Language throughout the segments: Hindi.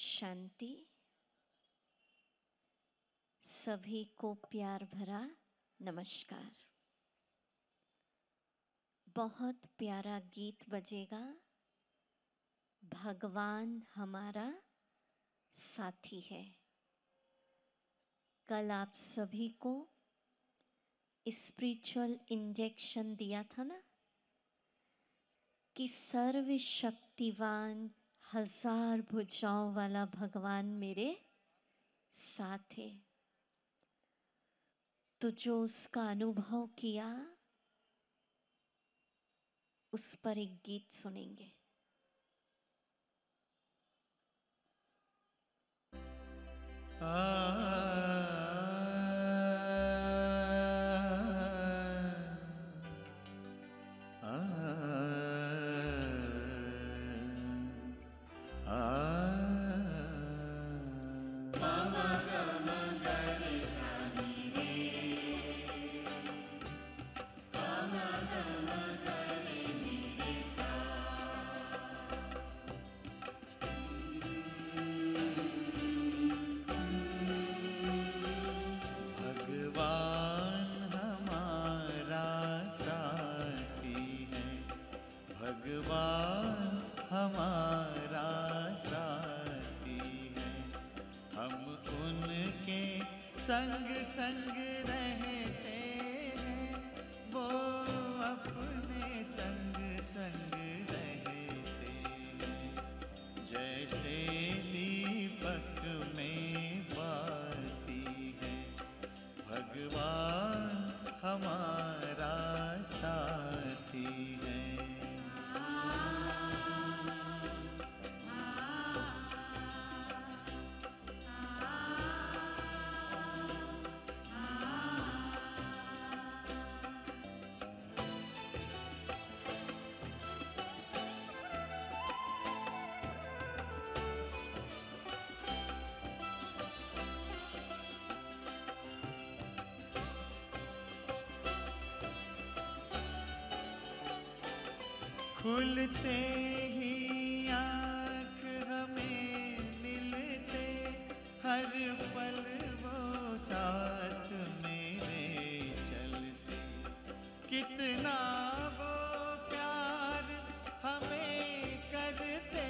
शांति। सभी को प्यार भरा नमस्कार। बहुत प्यारा गीत बजेगा। भगवान हमारा साथी है। कल आप सभी को स्पिरिचुअल इंजेक्शन दिया था ना कि सर्वशक्तिवान हजार भुजाओं वाला भगवान मेरे साथ है। तो जो उसका अनुभव किया उस पर एक गीत सुनेंगे। हमारा साथी है। हम उनके संग संग रहते हैं, वो अपने संग संग रहते हैं। जैसे दीपक में बाती है, भगवान हमारा साथी है। खुलते ही आँख हमें मिलते, हर पल वो साथ मेरे चलते। कितना वो प्यार हमें करते,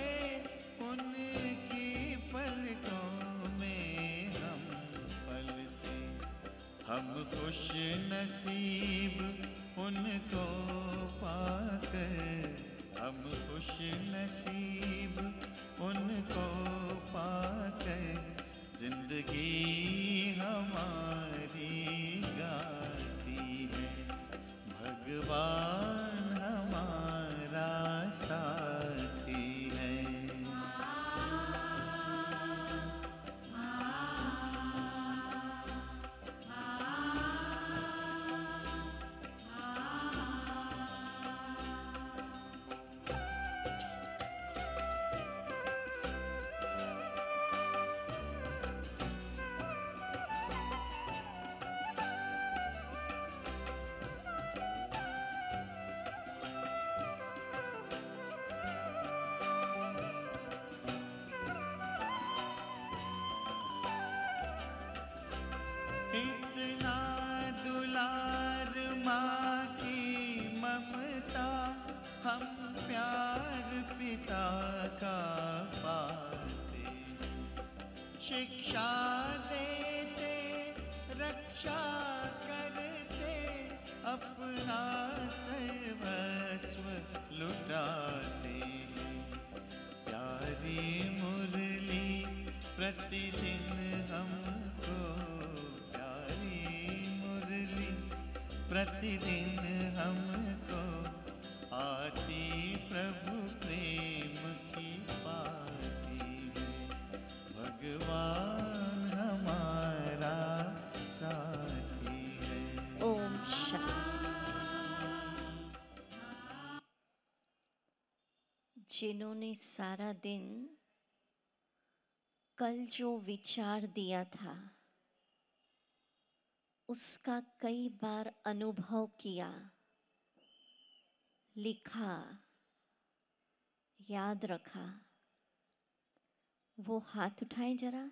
उनकी पलकों में हम पलते। हम खुश नसीब उनको पाकर, हम खुश नसीब उनको पाकर, जिंदगी हमारी गाती है। भगवान हमारा साथी है। इतना दुलार माँ की ममता, हम प्यार पिता का पाते। शिक्षा देते, रक्षा करते, अपना सर्वस्व लुटाते हैं। प्यारी मुरली प्रतिदिन हमको, प्रतिदिन हमको आती प्रभु प्रेम की पाती है। भगवान हमारा साथी है। ओम शांति। जिन्होंने सारा दिन कल जो विचार दिया था उसका कई बार अनुभव किया, लिखा, याद रखा, वो हाथ उठाएं जरा।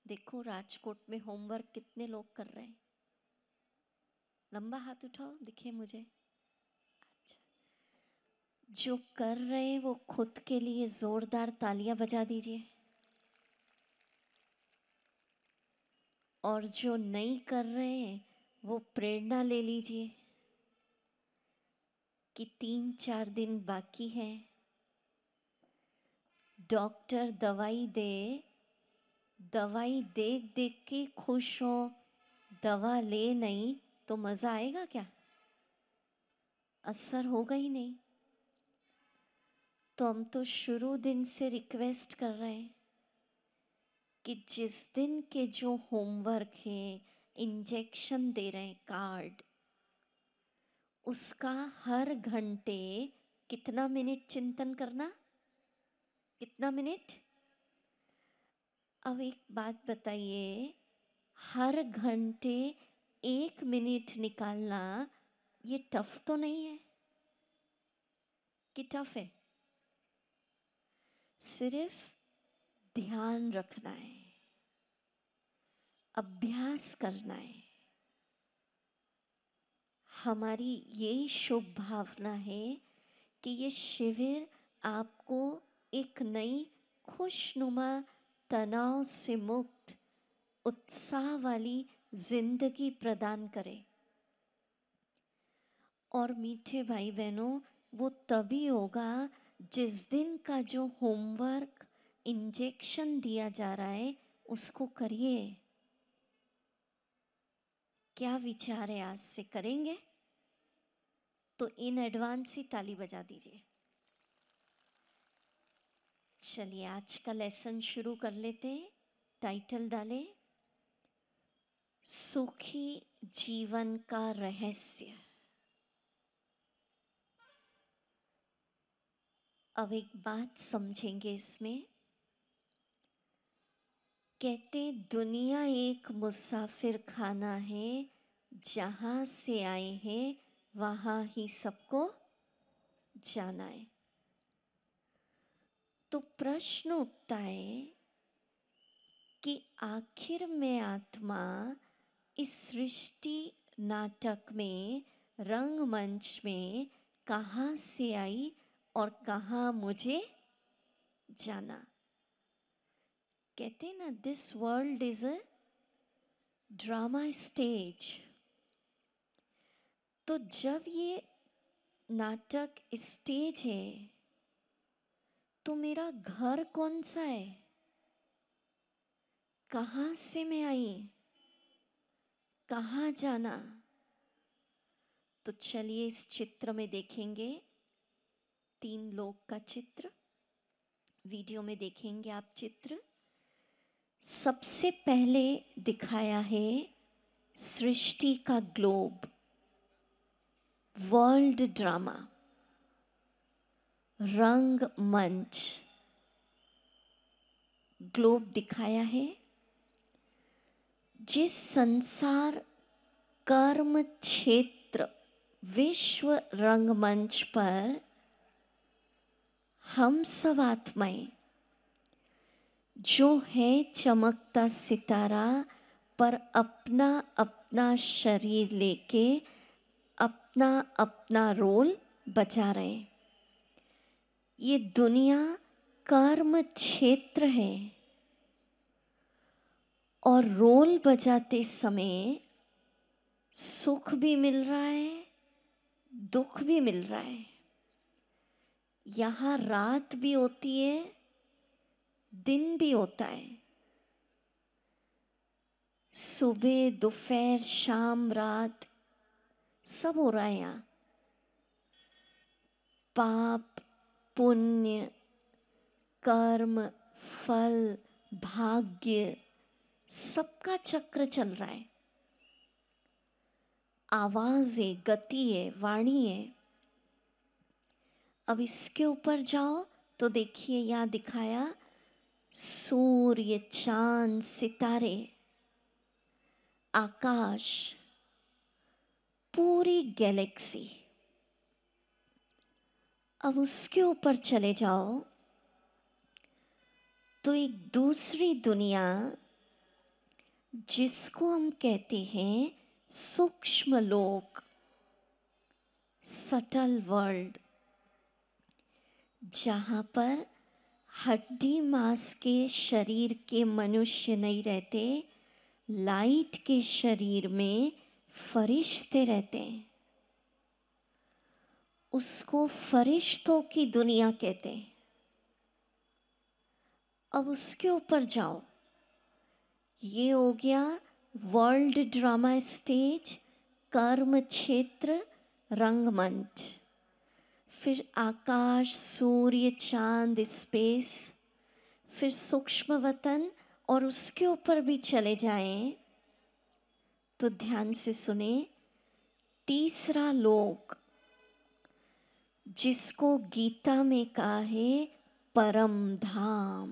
देखो राजकोट में होमवर्क कितने लोग कर रहे हैं। लंबा हाथ उठाओ, दिखे मुझे। अच्छा, जो कर रहे हैं वो खुद के लिए जोरदार तालियां बजा दीजिए, और जो नहीं कर रहे हैं वो प्रेरणा ले लीजिए कि 3-4 दिन बाकी है। डॉक्टर दवाई देख देख के खुश हो, दवा ले नहीं तो मजा आएगा क्या? असर होगा ही नहीं। तो हम तो शुरू दिन से रिक्वेस्ट कर रहे हैं कि जिस दिन के जो होमवर्क है, इंजेक्शन दे रहे हैं कार्ड, उसका हर घंटे कितना मिनट चिंतन करना? कितना मिनट? अब एक बात बताइए, हर घंटे 1 मिनट निकालना ये टफ तो नहीं है? कि टफ है? सिर्फ ध्यान रखना है, अभ्यास करना है। हमारी यही शुभ भावना है कि ये शिविर आपको एक नई खुशनुमा, तनाव से मुक्त, उत्साह वाली जिंदगी प्रदान करे। और मीठे भाई बहनों, वो तभी होगा जिस दिन का जो होमवर्क, इंजेक्शन दिया जा रहा है उसको करिए। क्या विचार है? आज से करेंगे? तो इन एडवांस ही ताली बजा दीजिए। चलिए आज का लेसन शुरू कर लेते हैं। टाइटल डालें, सुखी जीवन का रहस्य। अब एक बात समझेंगे इसमें। कहते दुनिया एक मुसाफिर खाना है, जहां से आए हैं वहां ही सबको जाना है। तो प्रश्न उठता है कि आखिर में आत्मा इस सृष्टि नाटक में, रंगमंच में कहाँ से आई और कहाँ मुझे जाना? कहते हैं ना, this world is a drama stage. तो जब ये नाटक स्टेज है तो मेरा घर कौन सा है? कहाँ से मैं आई? कहाँ जाना? तो चलिए इस चित्र में देखेंगे, 3 लोग का चित्र वीडियो में देखेंगे आप चित्र। सबसे पहले दिखाया है सृष्टि का ग्लोब, वर्ल्ड ड्रामा, रंगमंच। ग्लोब दिखाया है जिस संसार कर्म क्षेत्र विश्व रंगमंच पर हम सब आत्माएं जो है चमकता सितारा पर अपना अपना शरीर लेके अपना अपना रोल बजा रहे। ये दुनिया कर्म क्षेत्र है और रोल बजाते समय सुख भी मिल रहा है, दुख भी मिल रहा है। यहाँ रात भी होती है, दिन भी होता है। सुबह, दोपहर, शाम, रात सब हो रहा है यहाँ। पाप, पुण्य, कर्म, फल, भाग्य, सबका चक्र चल रहा है। आवाज है, गति है, वाणी है। अब इसके ऊपर जाओ तो देखिए यहाँ दिखाया सूर्य, चांद, सितारे, आकाश, पूरी गैलेक्सी। अब उसके ऊपर चले जाओ तो एक दूसरी दुनिया जिसको हम कहते हैं सूक्ष्म लोक, सटल वर्ल्ड, जहाँ पर हड्डी मांस के शरीर के मनुष्य नहीं रहते, लाइट के शरीर में फरिश्ते रहते हैं, उसको फरिश्तों की दुनिया कहते हैं। अब उसके ऊपर जाओ, ये हो गया वर्ल्ड ड्रामा स्टेज, कर्म क्षेत्र, रंगमंच। फिर आकाश, सूर्य, चांद, स्पेस, फिर सूक्ष्म वतन, और उसके ऊपर भी चले जाएं तो ध्यान से सुने, तीसरा लोक जिसको गीता में कहा है परम धाम।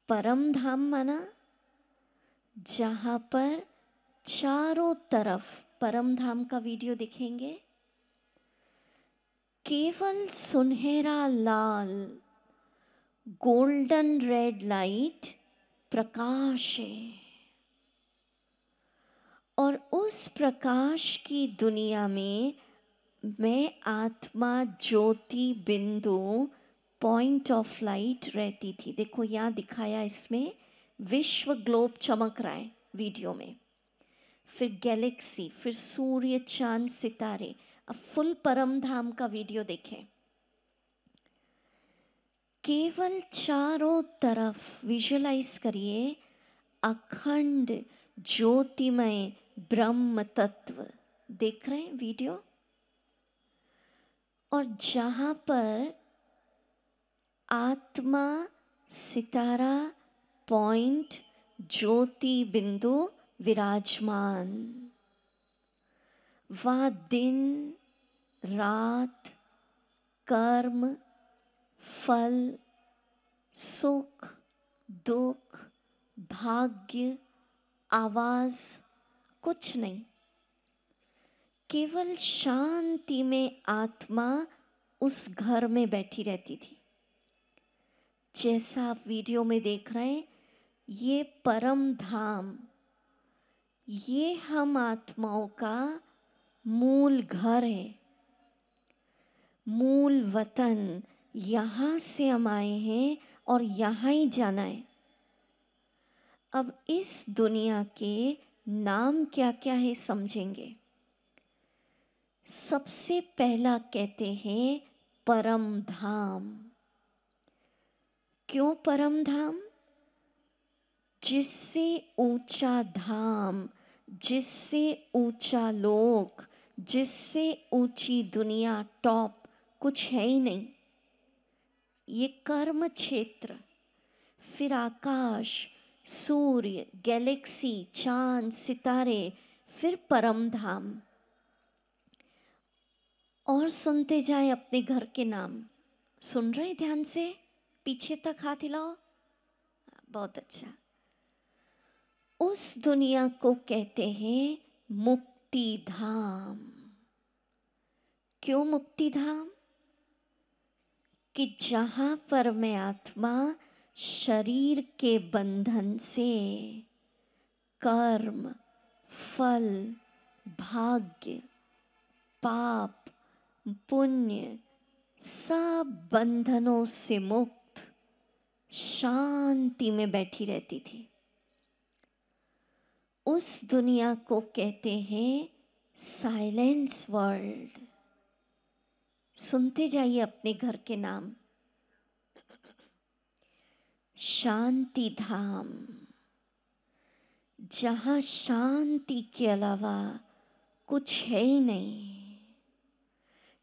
परम धाम माना जहाँ पर चारों तरफ, परम धाम का वीडियो दिखेंगे, केवल सुनहरा लाल गोल्डन रेड लाइट प्रकाश है, और उस प्रकाश की दुनिया में मैं आत्मा ज्योति बिंदु पॉइंट ऑफ लाइट रहती थी। देखो यहाँ दिखाया, इसमें विश्व ग्लोब चमक रहा है वीडियो में, फिर गैलेक्सी, फिर सूर्य, चांद, सितारे। अब फुल परम धाम का वीडियो देखें, केवल चारों तरफ विजुअलाइज करिए अखंड ज्योतिमय ब्रह्म तत्व। देख रहे हैं वीडियो? और जहाँ पर आत्मा, सितारा, पॉइंट, ज्योति बिंदु विराजमान, वहाँ दिन रात, कर्म फल, सुख दुख, भाग्य, आवाज, कुछ नहीं, केवल शांति में आत्मा उस घर में बैठी रहती थी। जैसा आप वीडियो में देख रहे हैं, ये परम धाम, ये हम आत्माओं का मूल घर है, मूल वतन। यहाँ से हम आए हैं और यहाँ ही जाना है। अब इस दुनिया के नाम क्या क्या है समझेंगे। सबसे पहला कहते हैं परम धाम। क्यों परम धाम? जिससे ऊंचा धाम, जिससे ऊंचा लोक, जिससे ऊंची दुनिया, टॉप कुछ है ही नहीं। ये कर्म क्षेत्र, फिर आकाश, सूर्य, गैलेक्सी, चांद, सितारे, फिर परम धाम। और सुनते जाए अपने घर के नाम। सुन रहे ध्यान से? पीछे तक हाथ हिलाओ। बहुत अच्छा। उस दुनिया को कहते हैं मुक्ति धाम। क्यों मुक्ति धाम? कि जहाँ पर मैं आत्मा शरीर के बंधन से कर्म, फल, भाग्य, पाप, पुण्य, सब बंधनों से मुक्त शांति में बैठी रहती थी, उस दुनिया को कहते हैं साइलेंस वर्ल्ड। सुनते जाइए अपने घर के नाम। शांति धाम, जहाँ शांति के अलावा कुछ है ही नहीं।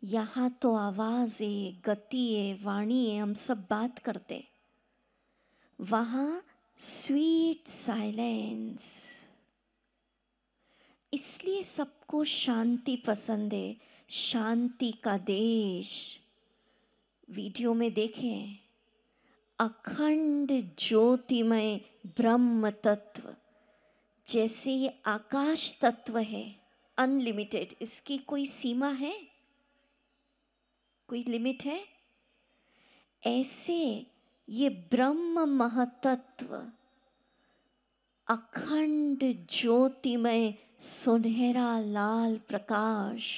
यहाँ तो आवाज है, गति है, वाणी है, हम सब बात करते। वहाँ स्वीट साइलेंस। इसलिए सबको शांति पसंद है, शांति का देश। वीडियो में देखें, अखंड ज्योतिमय ब्रह्म तत्व। जैसे ये आकाश तत्व है अनलिमिटेड, इसकी कोई सीमा है? कोई लिमिट है? ऐसे ये ब्रह्म महतत्व अखंड ज्योतिमय सुनहरा लाल प्रकाश,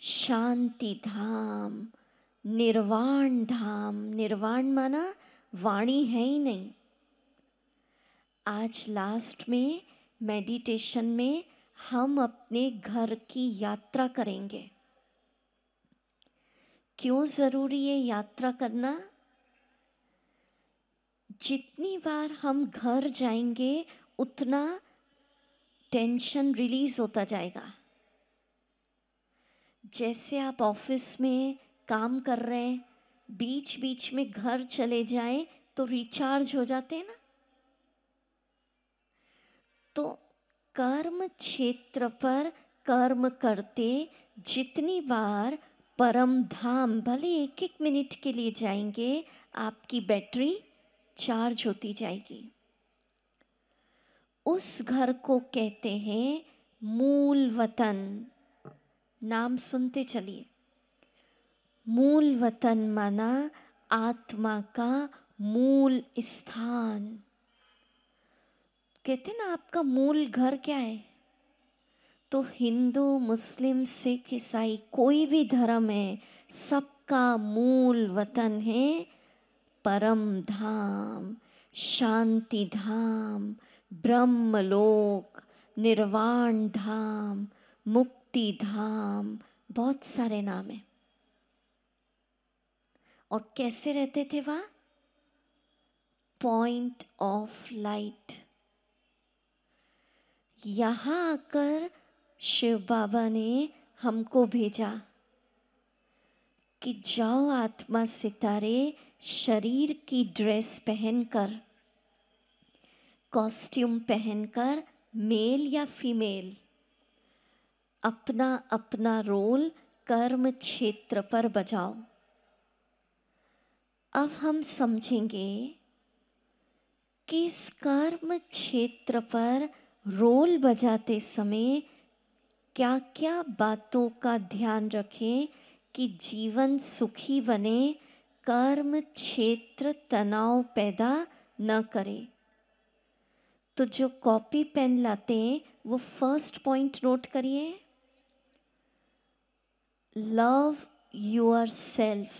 शांति धाम, निर्वाण धाम। निर्वाण माना वाणी है ही नहीं। आज लास्ट में मेडिटेशन में हम अपने घर की यात्रा करेंगे। क्यों जरूरी है यात्रा करना? जितनी बार हम घर जाएंगे उतना टेंशन रिलीज होता जाएगा। जैसे आप ऑफिस में काम कर रहे हैं, बीच बीच में घर चले जाएं तो रिचार्ज हो जाते हैं ना। तो कर्म क्षेत्र पर कर्म करते जितनी बार परम धाम भले 1-1 मिनट के लिए जाएंगे, आपकी बैटरी चार्ज होती जाएगी। उस घर को कहते हैं मूल वतन। नाम सुनते चलिए। मूल वतन माना आत्मा का मूल स्थान। कहते ना आपका मूल घर क्या है? तो हिंदू, मुस्लिम, सिख, ईसाई कोई भी धर्म है, सबका मूल वतन है परम धाम, शांति धाम, ब्रह्मलोक, निर्वाण धाम, मुक्ति धाम। बहुत सारे नाम हैं। और कैसे रहते थे वहाँ? Point of light. यहाँ आकर शिव बाबा ने हमको भेजा कि जाओ आत्मा सितारे, शरीर की ड्रेस पहनकर, कॉस्ट्यूम पहनकर, मेल या फीमेल, अपना अपना रोल कर्म क्षेत्र पर बजाओ। अब हम समझेंगे कि इस कर्म क्षेत्र पर रोल बजाते समय क्या क्या बातों का ध्यान रखें कि जीवन सुखी बने, कर्म क्षेत्र तनाव पैदा न करे। तो जो कॉपी पेन लाते हैं वो फर्स्ट पॉइंट नोट करिए। Love your self.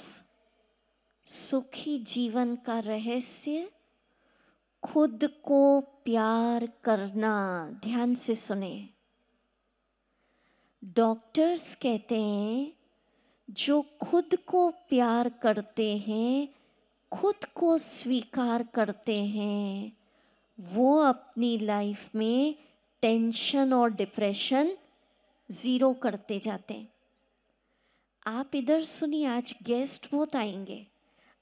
सुखी जीवन का रहस्य खुद को प्यार करना। ध्यान से सुने। डॉक्टर्स कहते हैं जो खुद को प्यार करते हैं, खुद को स्वीकार करते हैं, वो अपनी लाइफ में टेंशन और डिप्रेशन ज़ीरो करते जाते हैं। आप इधर सुनिए, आज गेस्ट बहुत आएंगे।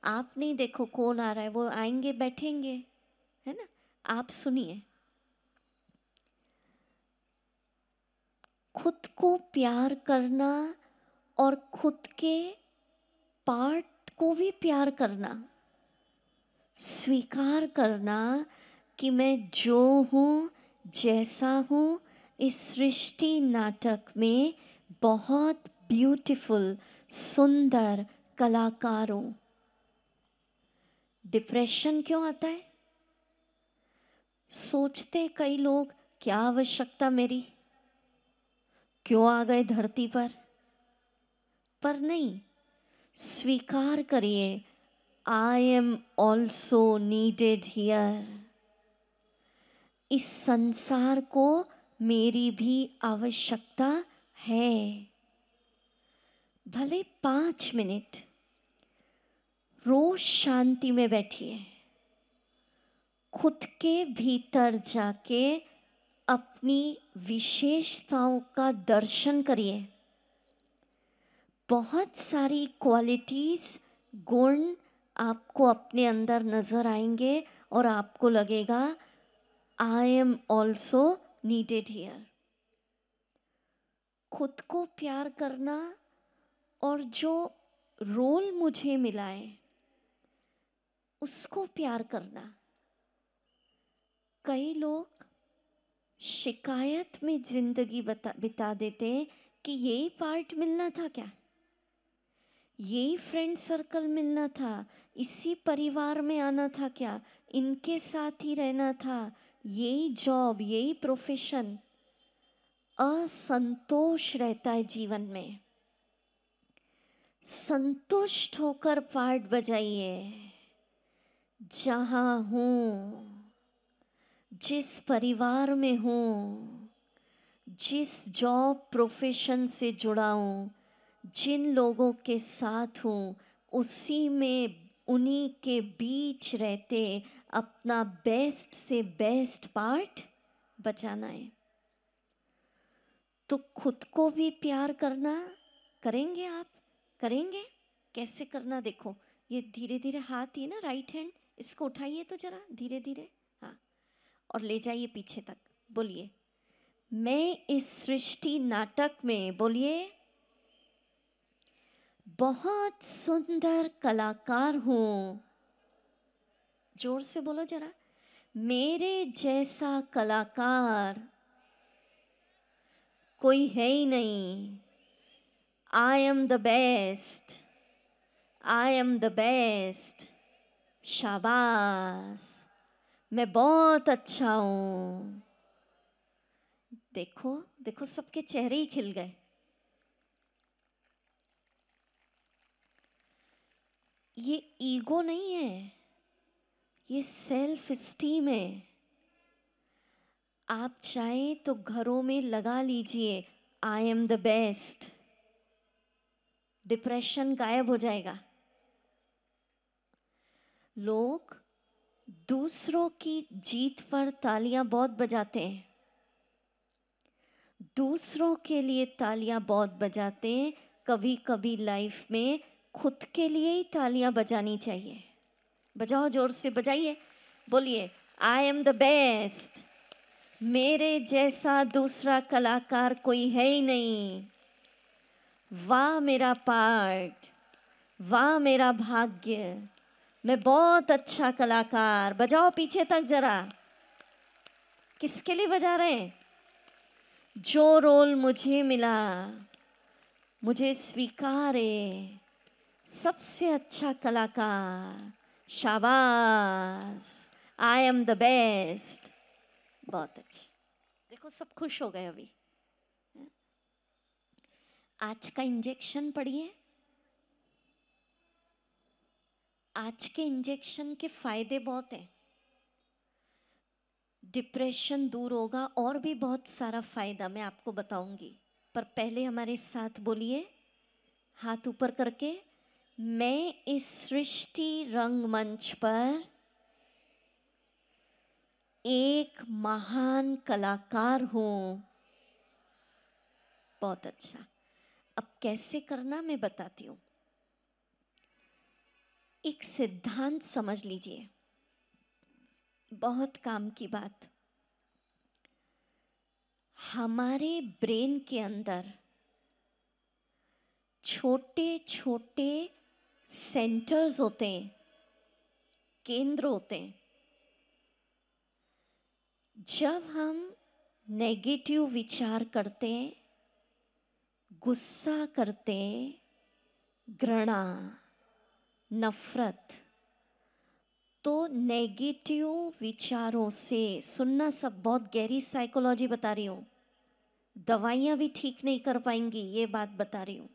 आप नहीं देखो कौन आ रहा है, वो आएंगे बैठेंगे, है ना। आप सुनिए। खुद को प्यार करना और खुद के पार्ट को भी प्यार करना, स्वीकार करना कि मैं जो हूँ, जैसा हूँ, इस सृष्टि नाटक में बहुत ब्यूटीफुल, सुंदर कलाकार हूँ। डिप्रेशन क्यों आता है? सोचते कई लोग, क्या आवश्यकता मेरी, क्यों आ गए धरती पर नहीं। स्वीकार करिए, I am also needed here. इस संसार को मेरी भी आवश्यकता है। भले 5 मिनट रोज शांति में बैठिए, खुद के भीतर जाके अपनी विशेषताओं का दर्शन करिए। बहुत सारी क्वालिटीज, गुण आपको अपने अंदर नजर आएंगे और आपको लगेगा I am also needed here. खुद को प्यार करना और जो रोल मुझे मिला है उसको प्यार करना। कई लोग शिकायत में जिंदगी बिता देते हैं कि यही पार्ट मिलना था क्या, यही फ्रेंड सर्कल मिलना था, इसी परिवार में आना था क्या, इनके साथ ही रहना था, यही जॉब, यही प्रोफेशन। असंतोष रहता है जीवन में। संतुष्ट होकर पार्ट बजाइए। जहाँ हूँ, जिस परिवार में हूँ, जिस जॉब प्रोफेशन से जुड़ा हूँ, जिन लोगों के साथ हूँ, उसी में उन्हीं के बीच रहते अपना बेस्ट से बेस्ट पार्ट बचाना है। तो खुद को भी प्यार करना, करेंगे आप? करेंगे? कैसे करना देखो, ये धीरे धीरे हाथ, ये ना राइट हैंड, इसको उठाइए तो जरा धीरे धीरे, हाँ, और ले जाइए पीछे तक। बोलिए, मैं इस सृष्टि नाटक में, बोलिए, बहुत सुंदर कलाकार हूँ। जोर से बोलो जरा, मेरे जैसा कलाकार कोई है ही नहीं। I am the best, I am the best. शाबाश, मैं बहुत अच्छा हूँ। देखो देखो, सबके चेहरे ही खिल गए। ये ईगो नहीं है, ये सेल्फ स्टीम है। आप चाहें तो घरों में लगा लीजिए, I am the best. Depression गायब हो जाएगा। लोग दूसरों की जीत पर तालियां बहुत बजाते हैं, दूसरों के लिए तालियां बहुत बजाते हैं। कभी कभी लाइफ में खुद के लिए ही तालियां बजानी चाहिए। बजाओ, जोर से बजाइए, बोलिए, आई एम द बेस्ट। मेरे जैसा दूसरा कलाकार कोई है ही नहीं। वाह मेरा पार्ट, वाह मेरा भाग्य, मैं बहुत अच्छा कलाकार। बजाओ पीछे तक जरा। किसके लिए बजा रहे हैं? जो रोल मुझे मिला, मुझे स्वीकार है, सबसे अच्छा कलाकार। शाबाश, आई एम द बेस्ट। बहुत अच्छे। देखो सब खुश हो गए अभी। आज का इंजेक्शन पढ़िए। आज के इंजेक्शन के फायदे बहुत हैं। डिप्रेशन दूर होगा, और भी बहुत सारा फायदा मैं आपको बताऊंगी। पर पहले हमारे साथ बोलिए, हाथ ऊपर करके, मैं इस सृष्टि रंगमंच पर एक महान कलाकार हूं। बहुत अच्छा। अब कैसे करना मैं बताती हूं। एक सिद्धांत समझ लीजिए, बहुत काम की बात। हमारे ब्रेन के अंदर छोटे छोटे सेंटर्स होते हैं, केंद्र होते हैं। जब हम नेगेटिव विचार करते हैं, गुस्सा करते हैं, घृणा, नफरत, तो नेगेटिव विचारों से, सुनना, सब बहुत गहरी साइकोलॉजी बता रही हूँ, दवाइयाँ भी ठीक नहीं कर पाएंगी, ये बात बता रही हूँ।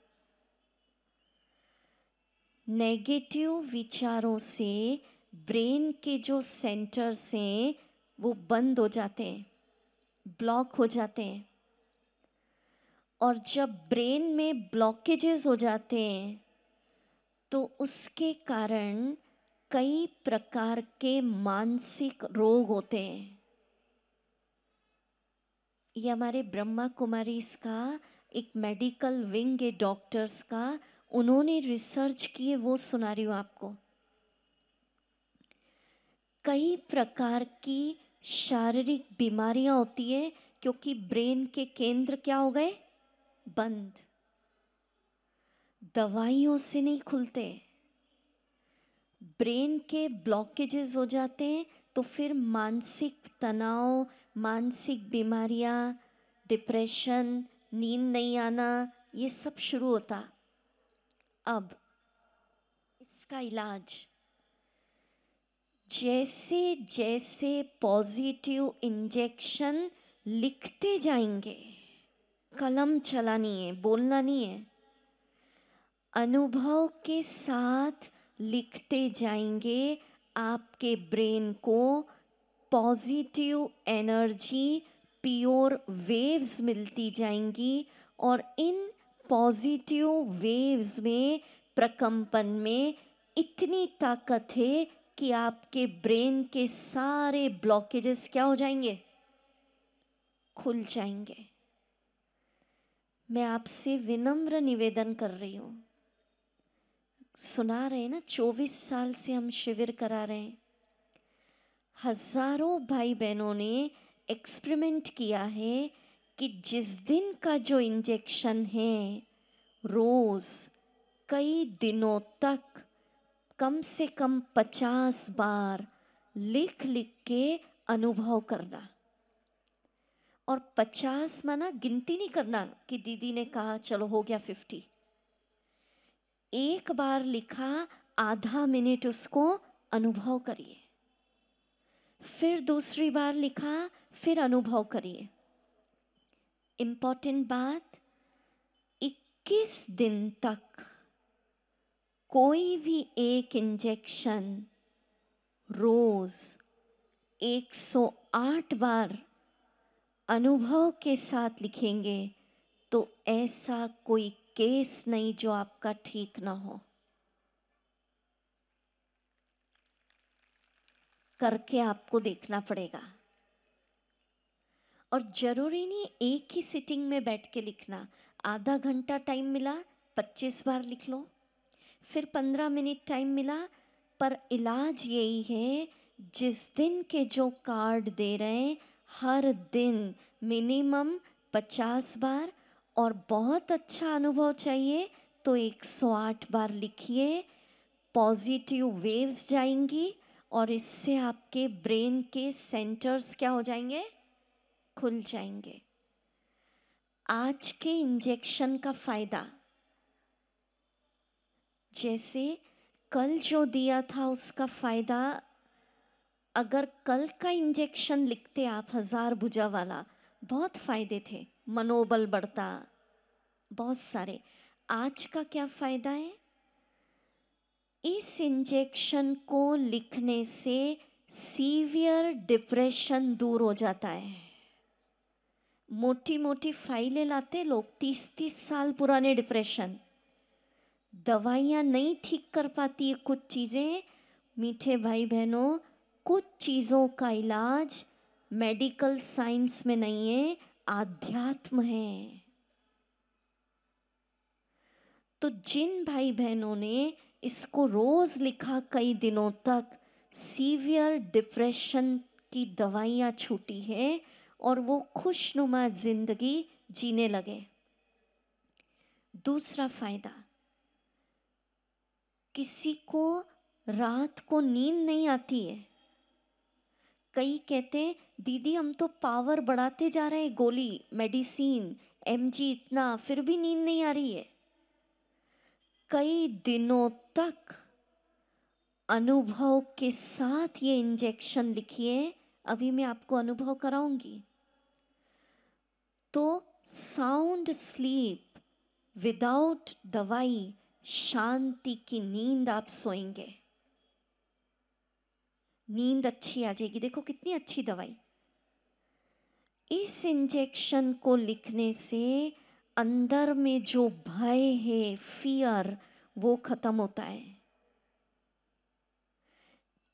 नेगेटिव विचारों से ब्रेन के जो सेंटर्स हैं वो बंद हो जाते हैं, ब्लॉक हो जाते हैं। और जब ब्रेन में ब्लॉकेजेस हो जाते हैं तो उसके कारण कई प्रकार के मानसिक रोग होते हैं। ये हमारे ब्रह्मा कुमारीज का एक मेडिकल विंग है, डॉक्टर्स का, उन्होंने रिसर्च किए, वो सुना रही हूँ आपको। कई प्रकार की शारीरिक बीमारियां होती है क्योंकि ब्रेन के केंद्र क्या हो गए? बंद। दवाइयों से नहीं खुलते। ब्रेन के ब्लॉकेजेस हो जाते हैं तो फिर मानसिक तनाव, मानसिक बीमारियां, डिप्रेशन, नींद नहीं आना, ये सब शुरू होता। अब इसका इलाज, जैसे जैसे पॉजिटिव इंजेक्शन लिखते जाएंगे, कलम चलानी है, बोलना नहीं है, अनुभव के साथ लिखते जाएंगे, आपके ब्रेन को पॉजिटिव एनर्जी, प्योर वेव्स मिलती जाएंगी और इन पॉजिटिव वेव्स में, प्रकंपन में इतनी ताकत है कि आपके ब्रेन के सारे ब्लॉकेजेस क्या हो जाएंगे, खुल जाएंगे। मैं आपसे विनम्र निवेदन कर रही हूँ, सुना रहे हैं ना, 24 साल से हम शिविर करा रहे हैं, हजारों भाई बहनों ने एक्सपेरिमेंट किया है कि जिस दिन का जो इंजेक्शन है, रोज कई दिनों तक कम से कम 50 बार लिख लिख के अनुभव करना। और 50 माना गिनती नहीं करना कि दीदी ने कहा चलो हो गया 50। एक बार लिखा, आधा मिनट उसको अनुभव करिए, फिर दूसरी बार लिखा, फिर अनुभव करिए। इंपॉर्टेंट बात, 21 दिन तक कोई भी एक इंजेक्शन रोज 108 बार अनुभव के साथ लिखेंगे तो ऐसा कोई केस नहीं जो आपका ठीक ना हो। करके आपको देखना पड़ेगा। और जरूरी नहीं एक ही सिटिंग में बैठ के लिखना, आधा घंटा टाइम मिला 25 बार लिख लो, फिर 15 मिनट टाइम मिला, पर इलाज यही है, जिस दिन के जो कार्ड दे रहे हैं हर दिन मिनिमम 50 बार, और बहुत अच्छा अनुभव चाहिए तो 108 बार लिखिए। पॉजिटिव वेव्स जाएंगी और इससे आपके ब्रेन के सेंटर्स क्या हो जाएंगे, खुल जाएंगे। आज के इंजेक्शन का फायदा, जैसे कल जो दिया था उसका फायदा, अगर कल का इंजेक्शन लिखते आप 1000 भुजा वाला, बहुत फायदे थे, मनोबल बढ़ता, बहुत सारे। आज का क्या फायदा है, इस इंजेक्शन को लिखने से सीवियर डिप्रेशन दूर हो जाता है। मोटी मोटी फाइलें लाते लोग, 30-30 साल पुराने डिप्रेशन, दवाइयाँ नहीं ठीक कर पाती है कुछ चीज़ें। मीठे भाई बहनों, कुछ चीज़ों का इलाज मेडिकल साइंस में नहीं है, आध्यात्म है। तो जिन भाई बहनों ने इसको रोज लिखा कई दिनों तक, सीवियर डिप्रेशन की दवाइयाँ छूटी है और वो खुशनुमा जिंदगी जीने लगे। दूसरा फायदा, किसी को रात को नींद नहीं आती है, कई कहते हैं दीदी हम तो पावर बढ़ाते जा रहे हैं, गोली मेडिसिन एमजी इतना, फिर भी नींद नहीं आ रही है। कई दिनों तक अनुभव के साथ ये इंजेक्शन लिखिए, अभी मैं आपको अनुभव कराऊंगी, तो साउंड स्लीप विदाउट दवाई, शांति की नींद आप सोएंगे, नींद अच्छी आ जाएगी। देखो कितनी अच्छी दवाई। इस इंजेक्शन को लिखने से अंदर में जो भय है, फियर, वो खत्म होता है।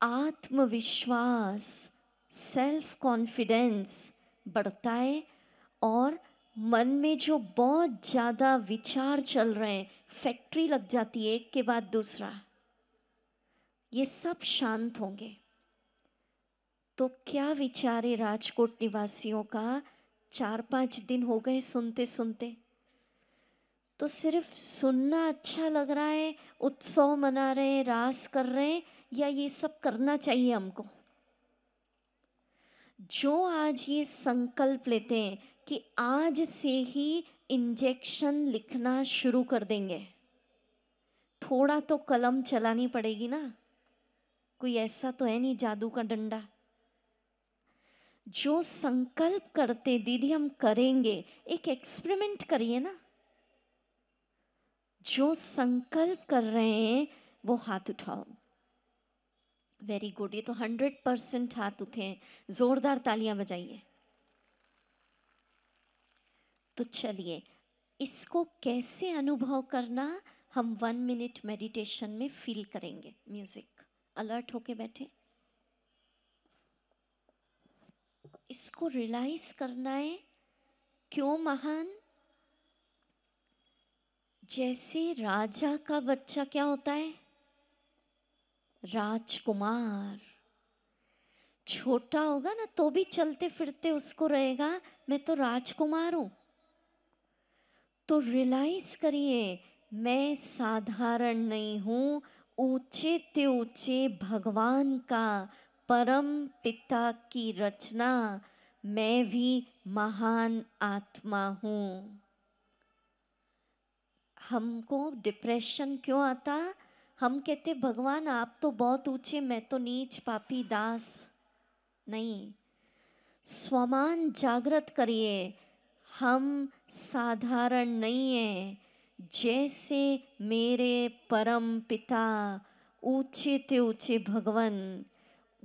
आत्मविश्वास, सेल्फ कॉन्फिडेंस बढ़ता है और मन में जो बहुत ज़्यादा विचार चल रहे हैं, फैक्ट्री लग जाती है एक के बाद दूसरा, ये सब शांत होंगे। तो क्या विचार है राजकोट निवासियों का, 4-5 दिन हो गए सुनते सुनते, तो सिर्फ सुनना अच्छा लग रहा है, उत्सव मना रहे हैं, रास कर रहे हैं, या ये सब करना चाहिए हमको? जो आज ये संकल्प लेते हैं कि आज से ही इंजेक्शन लिखना शुरू कर देंगे, थोड़ा तो कलम चलानी पड़ेगी ना, कोई ऐसा तो है नहीं जादू का डंडा। जो संकल्प करते दीदी हम करेंगे, एक एक्सपेरिमेंट करिए ना। जो संकल्प कर रहे हैं वो हाथ उठाओ। वेरी गुड, ये तो 100% हाथ उठे हैं, जोरदार तालियां बजाइए। तो चलिए, इसको कैसे अनुभव करना हम 1 मिनट मेडिटेशन में फील करेंगे। म्यूजिक, अलर्ट होके बैठे। इसको रियलाइज करना है क्यों महान। जैसे राजा का बच्चा क्या होता है, राजकुमार। छोटा होगा ना तो भी चलते फिरते उसको रहेगा मैं तो राजकुमार हूं। तो रियलाइज करिए, मैं साधारण नहीं हूं, ऊंचे ते ऊंचे भगवान का, परम पिता की रचना, मैं भी महान आत्मा हूं। हमको डिप्रेशन क्यों आता, हम कहते भगवान आप तो बहुत ऊंचे, मैं तो नीच पापी दास। नहीं, स्वमान जागृत करिए, हम साधारण नहीं हैं। जैसे मेरे परम पिता ऊंचे ते ऊंचे भगवान,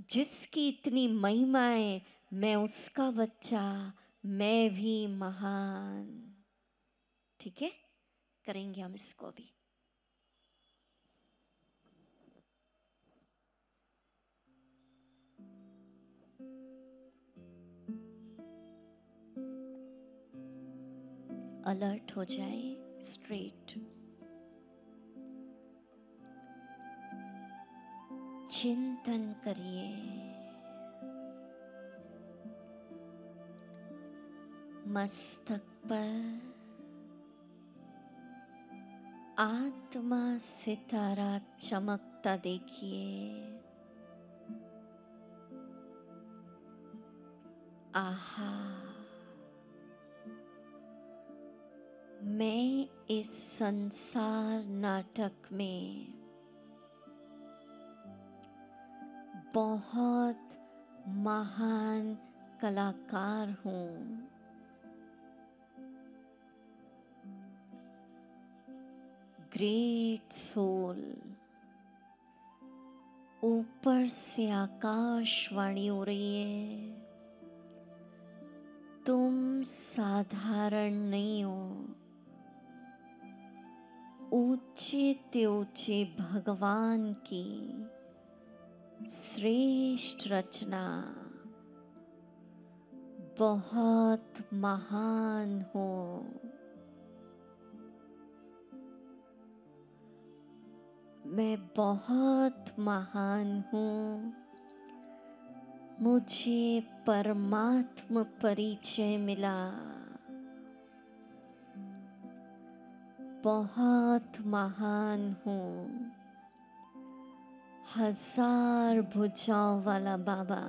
जिसकी इतनी महिमा है, मैं उसका बच्चा, मैं भी महान। ठीक है, करेंगे हम इसको भी। अलर्ट हो जाए, स्ट्रेट चिंतन करिए। मस्तक पर आत्मा सितारा चमकता देखिए। आहा, मैं इस संसार नाटक में बहुत महान कलाकार हूँ। Great soul. ऊपर से आकाशवाणी हो रही है, तुम साधारण नहीं हो, ऊंचे ते ऊंचे भगवान की श्रेष्ठ रचना, बहुत महान हो। मैं बहुत महान हूँ, मुझे परमात्म परिचय मिला। बहुत महान हूँ, हजार भुजाओं वाला बाबा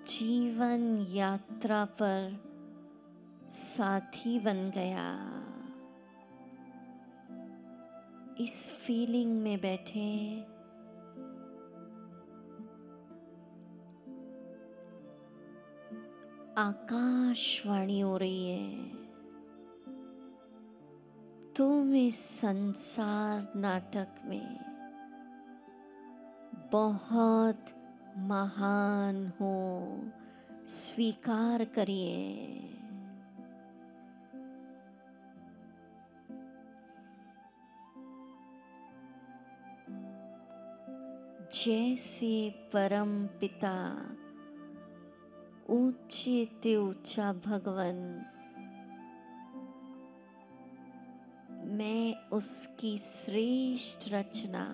जीवन यात्रा पर साथी बन गया। इस फीलिंग में बैठे, आकाशवाणी हो रही है, तुम इस संसार नाटक में बहुत महान हो, स्वीकार करिए। जैसे परम पिता ऊंचे ते ऊंचा भगवन, मैं उसकी श्रेष्ठ रचना,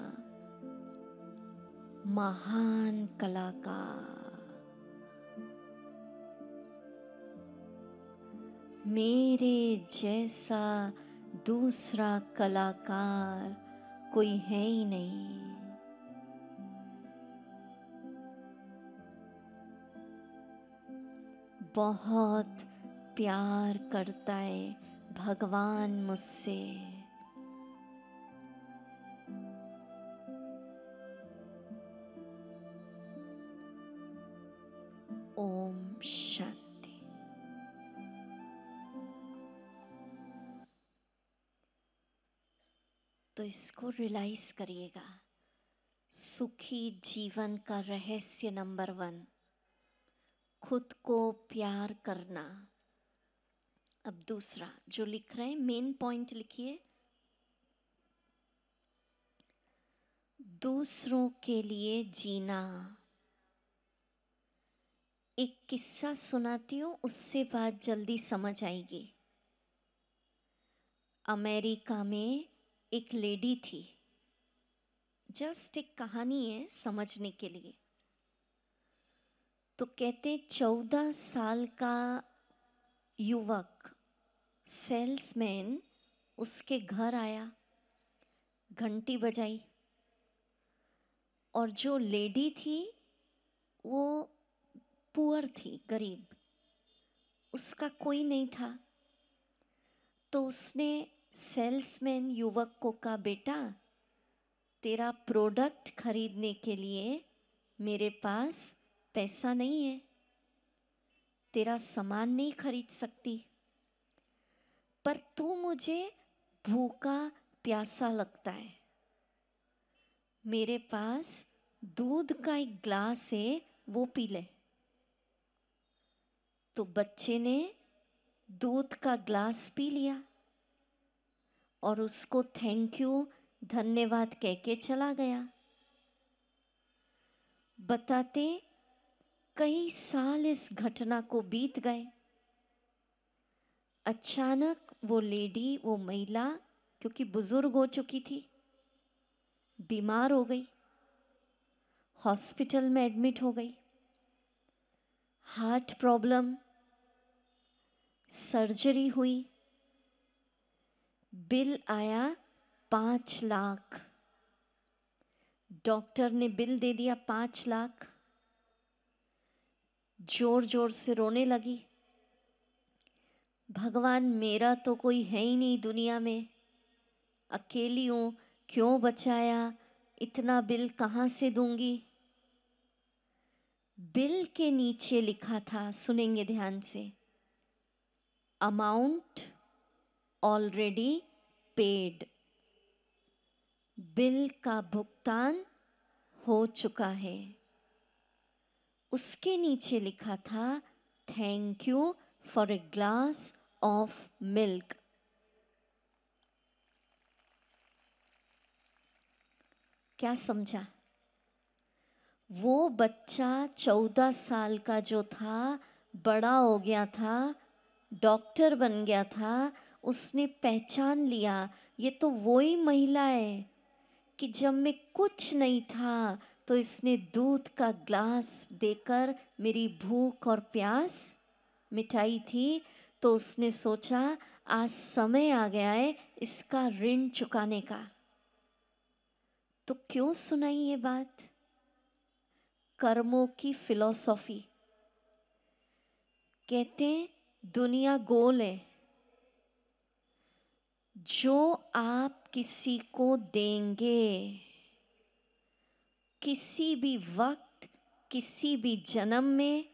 महान कलाकार। मेरे जैसा दूसरा कलाकार कोई है ही नहीं। बहुत प्यार करता है भगवान मुझसे। तो इसको रियलाइज करिएगा। सुखी जीवन का रहस्य नंबर 1, खुद को प्यार करना। अब दूसरा जो लिख रहे हैं, मेन पॉइंट लिखिए, दूसरों के लिए जीना। एक किस्सा सुनाती हूँ, उससे बात जल्दी समझ आएगी। अमेरिका में एक लेडी थी, जस्ट एक कहानी है समझने के लिए। तो कहते 14 साल का युवक सेल्समैन उसके घर आया, घंटी बजाई, और जो लेडी थी वो पुअर थी, गरीब, उसका कोई नहीं था। तो उसने सेल्समैन युवक को कहा, बेटा तेरा प्रोडक्ट खरीदने के लिए मेरे पास पैसा नहीं है, तेरा सामान नहीं खरीद सकती, पर तू मुझे भूखा प्यासा लगता है, मेरे पास दूध का एक ग्लास है, वो पी ले। तो बच्चे ने दूध का ग्लास पी लिया और उसको थैंक यू, धन्यवाद कह के चला गया। बताते कई साल इस घटना को बीत गए। अचानक वो लेडी, वो महिला, क्योंकि बुजुर्ग हो चुकी थी, बीमार हो गई, हॉस्पिटल में एडमिट हो गई, हार्ट प्रॉब्लम, सर्जरी हुई, बिल आया 5 लाख। डॉक्टर ने बिल दे दिया 5 लाख। जोर जोर से रोने लगी, भगवान मेरा तो कोई है ही नहीं दुनिया में, अकेली हूँ, क्यों बचाया, इतना बिल कहाँ से दूंगी। बिल के नीचे लिखा था, सुनेंगे ध्यान से, अमाउंट ऑलरेडी पेड, बिल का भुगतान हो चुका है। उसके नीचे लिखा था, thank you for a glass of milk. क्या समझा? वो बच्चा 14 साल का जो था, बड़ा हो गया था, डॉक्टर बन गया था, उसने पहचान लिया ये तो वही महिला है कि जब मैं कुछ नहीं था तो इसने दूध का ग्लास देकर मेरी भूख और प्यास मिटाई थी। तो उसने सोचा आज समय आ गया है इसका ऋण चुकाने का। तो क्यों सुनाई ये बात? कर्मों की फिलॉसफी। कहते हैं दुनिया गोल है, जो आप किसी को देंगे किसी भी वक्त, किसी भी जन्म में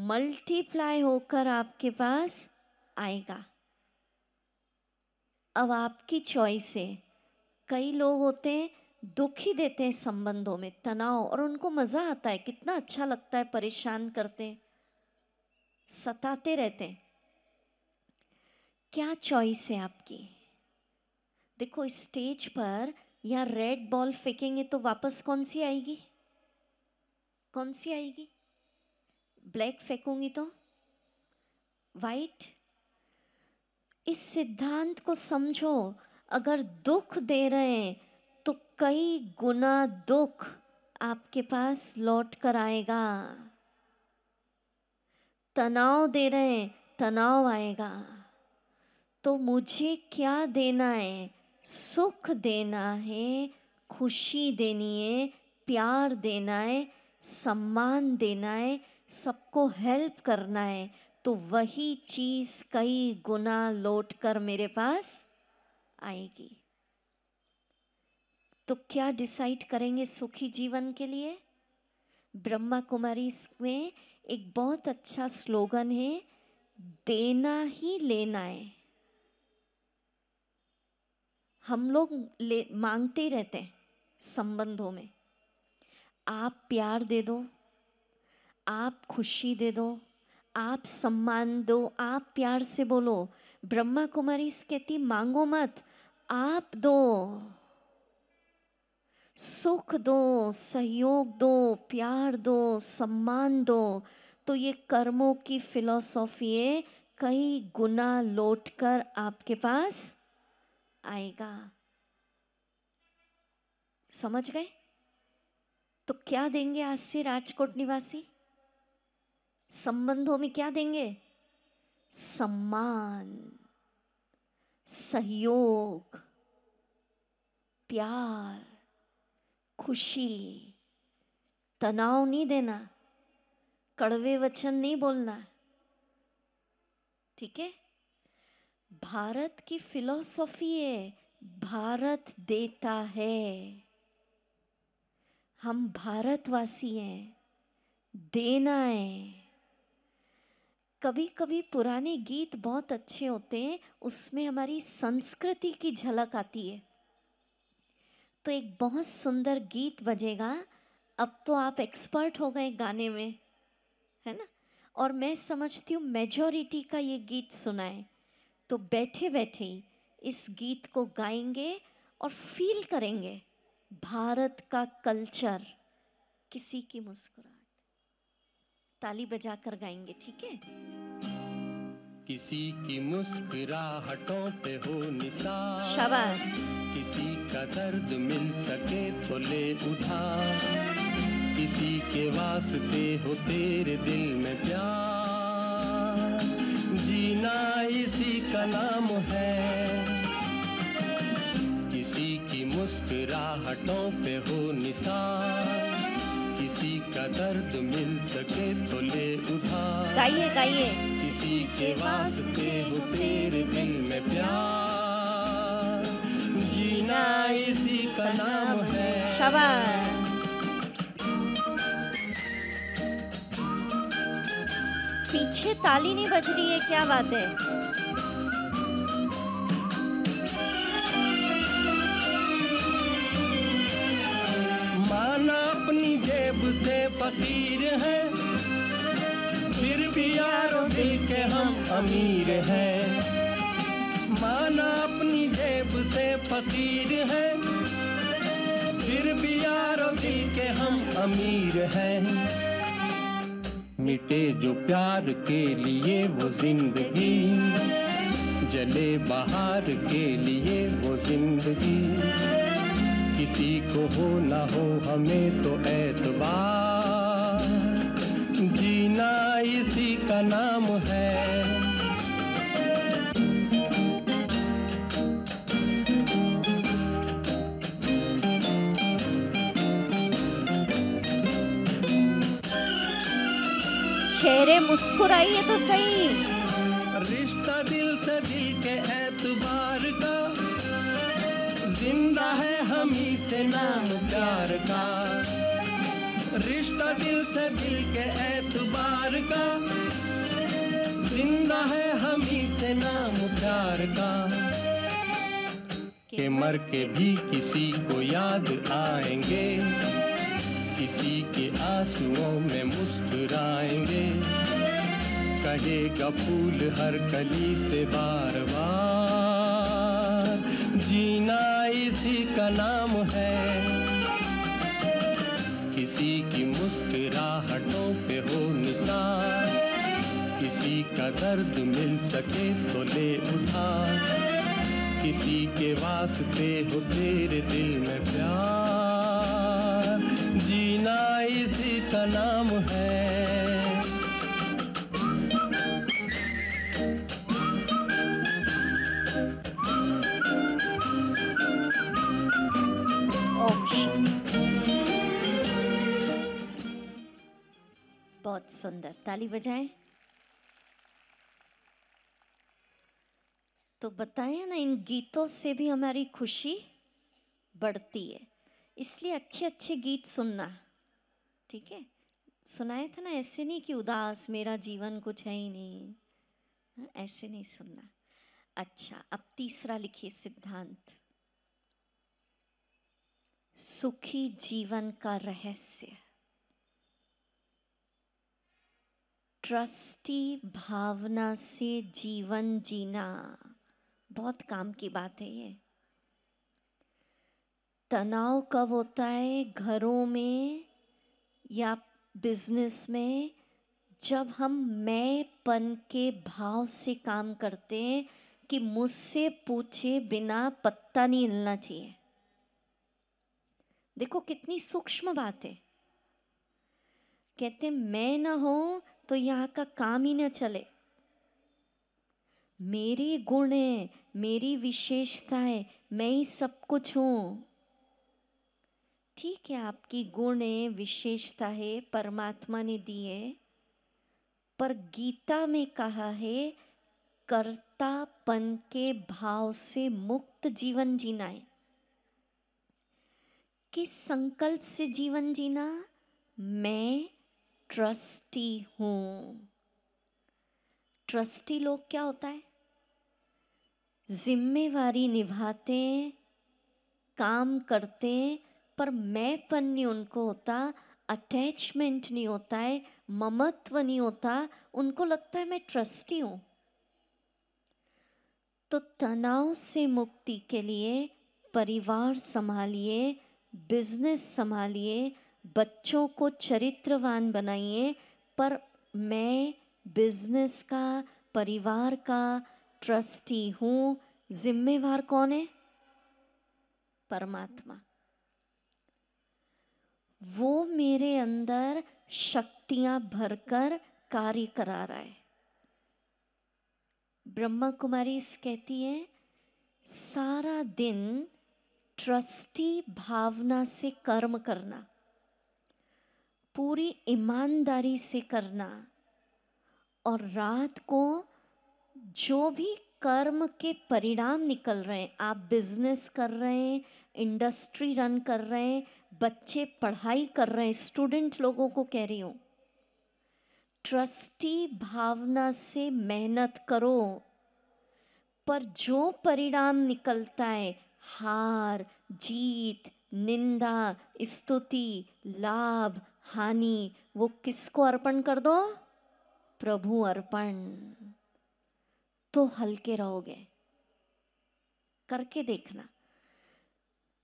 मल्टीप्लाई होकर आपके पास आएगा। अब आपकी चॉइस है। कई लोग होते हैं दुखी देते हैं संबंधों में, तनाव, और उनको मजा आता है, कितना अच्छा लगता है, परेशान करते हैं, सताते रहते हैं। क्या चॉइस है आपकी? देखो स्टेज पर या रेड बॉल फेंकेंगे तो वापस कौन सी आएगी? कौन सी आएगी? ब्लैक फेंकूंगी तो वाइट। इस सिद्धांत को समझो, अगर दुख दे रहे हैं तो कई गुना दुख आपके पास लौट कर आएगा। तनाव दे रहे हैं, तनाव आएगा। तो मुझे क्या देना है? सुख देना है, खुशी देनी है, प्यार देना है, सम्मान देना है, सबको हेल्प करना है, तो वही चीज कई गुना लौट कर मेरे पास आएगी। तो क्या डिसाइड करेंगे सुखी जीवन के लिए? ब्रह्मा कुमारी में एक बहुत अच्छा स्लोगन है, देना ही लेना है। हम लोग मांगते ही रहते हैं संबंधों में, आप प्यार दे दो, आप खुशी दे दो, आप सम्मान दो, आप प्यार से बोलो। ब्रह्मा कुमारी कहती मांगो मत, आप दो, सुख दो, सहयोग दो, प्यार दो, सम्मान दो, तो ये कर्मों की फिलॉसफी है, कई गुना लौटकर आपके पास आएगा। समझ गए? तो क्या देंगे आज से राजकोट निवासी? संबंधों में क्या देंगे? सम्मान, सहयोग, प्यार, खुशी, तनाव नहीं देना, कड़वे वचन नहीं बोलना। ठीक है? भारत की फिलॉसफी है, भारत देता है, हम भारतवासी हैं, देना है। कभी कभी पुराने गीत बहुत अच्छे होते हैं, उसमें हमारी संस्कृति की झलक आती है। तो एक बहुत सुंदर गीत बजेगा, अब तो आप एक्सपर्ट हो गए गाने में, है ना? और मैं समझती हूँ मेजॉरिटी का ये गीत सुना है, तो बैठे बैठे ही इस गीत को गाएंगे और फील करेंगे भारत का कल्चर। किसी की मुस्कुराहट, ताली बजाकर गाएंगे, ठीक है? किसी की मुस्कुराहटों पे हो निसार, शाबाश। किसी का दर्द मिल सके तो ले उधार, किसी के वास्ते हो तेरे दिल में प्यार, जीना इसी का नाम है। किसी की मुस्कुराहटों पे हो निसार, किसी का दर्द मिल सके तो ले उधार, गाइए गाइए। किसी के वास्ते हो तेरे दिल में प्यार, जीना इसी का नाम है। शाबाश। पीछे ताली नहीं बज रही है, क्या बात है? माना अपनी जेब से फकीर है, फिर भी यारों दिल के हम अमीर हैं। माना अपनी जेब से फकीर है, फिर भी यारों दिल के हम अमीर हैं। मिटे जो प्यार के लिए वो जिंदगी, जले बाहर के लिए वो जिंदगी, किसी को हो ना हो हमें तो एतबार, जीना इसी का नाम है। चेहरे मुस्कुराइए तो सही। रिश्ता दिल से दिल के एतबार का, जिंदा है हम ही से नाम प्यार का। रिश्ता दिल से दिल के एतबार का, जिंदा है हम ही से नाम प्यार का। के मर के भी किसी को याद आएंगे, किसी के आंसुओं में मुस्कुराएंगे, कहेगा फूल हर कली से बार बार, जीना इसी का नाम है। किसी की मुस्कुराहटों पे हो निसार, किसी का दर्द मिल सके तो ले उधार, किसी के वास्ते हो तेरे दिल में प्यार, जीना इसी का नाम है। बहुत सुंदर, ताली बजाएं। तो बताया ना, इन गीतों से भी हमारी खुशी बढ़ती है, इसलिए अच्छे अच्छे गीत सुनना, ठीक है? सुनाया था ना, ऐसे नहीं कि उदास मेरा जीवन कुछ है ही नहीं, ऐसे नहीं सुनना। अच्छा, अब तीसरा लिखिए सिद्धांत। सुखी जीवन का रहस्य, ट्रस्टी भावना से जीवन जीना बहुत काम की बात है। ये तनाव कब होता है घरों में या बिजनेस में, जब हम मैंपन के भाव से काम करते हैं कि मुझसे पूछे बिना पत्ता नहीं हिलना चाहिए। देखो कितनी सूक्ष्म बात है। कहते मैं ना हो तो यहाँ का काम ही ना चले। मेरे गुण है, मेरी विशेषता है, मैं ही सब कुछ हूँ। ठीक है, आपकी गुण है, विशेषता है, परमात्मा ने दी है, पर गीता में कहा है कर्तापन के भाव से मुक्त जीवन जीना है। किस संकल्प से जीवन जीना? मैं ट्रस्टी हूं। ट्रस्टी लोग क्या होता है? जिम्मेवारी निभाते, काम करते, पर मैंपन नहीं उनको होता, अटैचमेंट नहीं होता है, ममत्व नहीं होता। उनको लगता है मैं ट्रस्टी हूं। तो तनाव से मुक्ति के लिए परिवार संभालिए, बिजनेस संभालिए, बच्चों को चरित्रवान बनाइए, पर मैं बिजनेस का, परिवार का ट्रस्टी हूं। जिम्मेवार कौन है? परमात्मा। वो मेरे अंदर शक्तियां भरकर कार्य करा रहा है। ब्रह्मा कुमारी कहती है सारा दिन ट्रस्टी भावना से कर्म करना, पूरी ईमानदारी से करना, और रात को जो भी कर्म के परिणाम निकल रहे हैं, आप बिजनेस कर रहे हैं, इंडस्ट्री रन कर रहे हैं, बच्चे पढ़ाई कर रहे हैं, स्टूडेंट लोगों को कह रही हूं, ट्रस्टी भावना से मेहनत करो। पर जो परिणाम निकलता है, हार, जीत, निंदा, स्तुति, लाभ, हानि, वो किसको अर्पण कर दो? प्रभु अर्पण। तो हल्के रहोगे। करके देखना,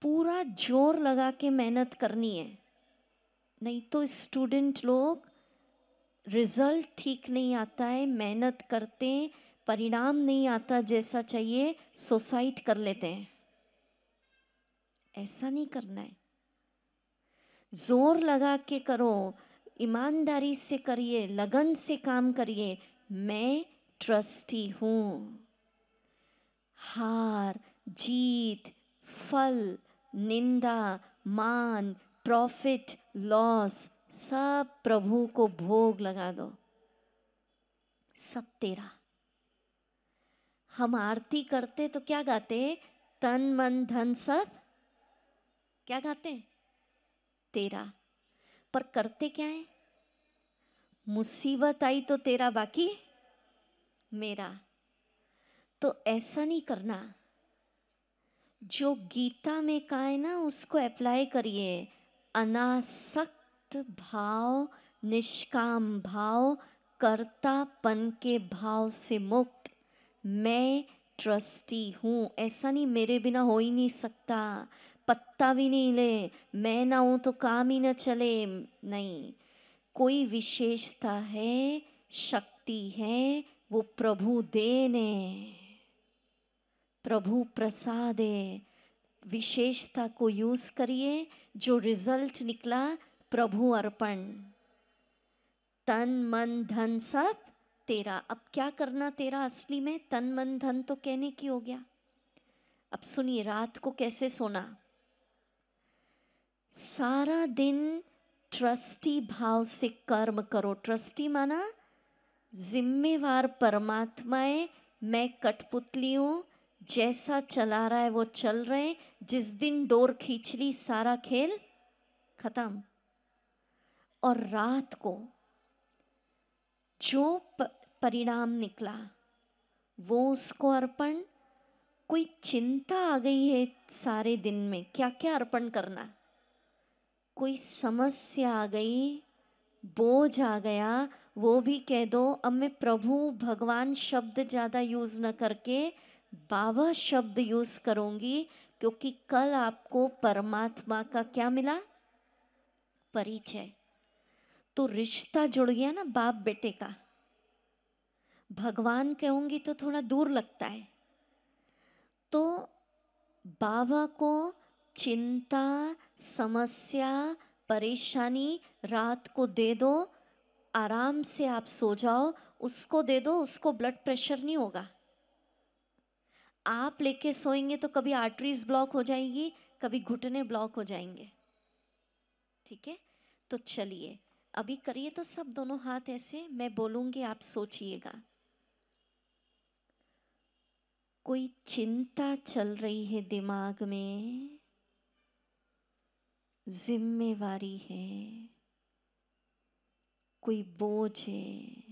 पूरा जोर लगा के मेहनत करनी है, नहीं तो स्टूडेंट लोग रिजल्ट ठीक नहीं आता है, मेहनत करते हैं, परिणाम नहीं आता जैसा चाहिए, सुसाइड कर लेते हैं। ऐसा नहीं करना है। जोर लगा के करो, ईमानदारी से करिए, लगन से काम करिए। मैं ट्रस्टी हूं। हार, जीत, फल, निंदा, मान, प्रॉफिट, लॉस, सब प्रभु को भोग लगा दो। सब तेरा। हम आरती करते तो क्या गाते? तन मन धन सब क्या गाते? तेरा। पर करते क्या है? मुसीबत आई तो तेरा, बाकी मेरा। तो ऐसा नहीं करना। जो गीता में कहा है ना, उसको अप्लाई करिए। अनासक्त भाव, निष्काम भाव, कर्तापन के भाव से मुक्त। मैं ट्रस्टी हूँ। ऐसा नहीं मेरे बिना हो ही नहीं सकता, पत्ता भी नहीं ले, मैं ना हूँ तो काम ही ना चले। नहीं, कोई विशेषता है, शक्ति है, वो प्रभु देन है, प्रभु प्रसाद है। विशेषता को यूज करिए, जो रिजल्ट निकला प्रभु अर्पण। तन मन धन सब तेरा। अब क्या करना तेरा असली में? तन मन धन तो कहने की हो गया। अब सुनिए, रात को कैसे सोना। सारा दिन ट्रस्टी भाव से कर्म करो। ट्रस्टी माना जिम्मेवार परमात्मा है, मैं कठपुतली हूं, जैसा चला रहा है वो चल रहे। जिस दिन डोर खींच ली, सारा खेल खत्म। और रात को जो परिणाम निकला वो उसको अर्पण। कोई चिंता आ गई है सारे दिन में, क्या क्या अर्पण करना? कोई समस्या आ गई, बोझ आ गया, वो भी कह दो। अब मैं प्रभु भगवान शब्द ज़्यादा यूज़ न करके बाबा शब्द यूज़ करूँगी, क्योंकि कल आपको परमात्मा का क्या मिला? परिचय। तो रिश्ता जुड़ गया ना बाप बेटे का। भगवान कहूँगी तो थोड़ा दूर लगता है, तो बाबा को चिंता, समस्या, परेशानी रात को दे दो, आराम से आप सो जाओ। उसको दे दो, उसको ब्लड प्रेशर नहीं होगा। आप लेके सोएंगे तो कभी आर्टरीज ब्लॉक हो जाएगी, कभी घुटने ब्लॉक हो जाएंगे। ठीक है, तो चलिए अभी करिए तो सब दोनों हाथ ऐसे, मैं बोलूंगी आप सोचिएगा। कोई चिंता चल रही है दिमाग में, जिम्मेवारी है, कोई बोझ है,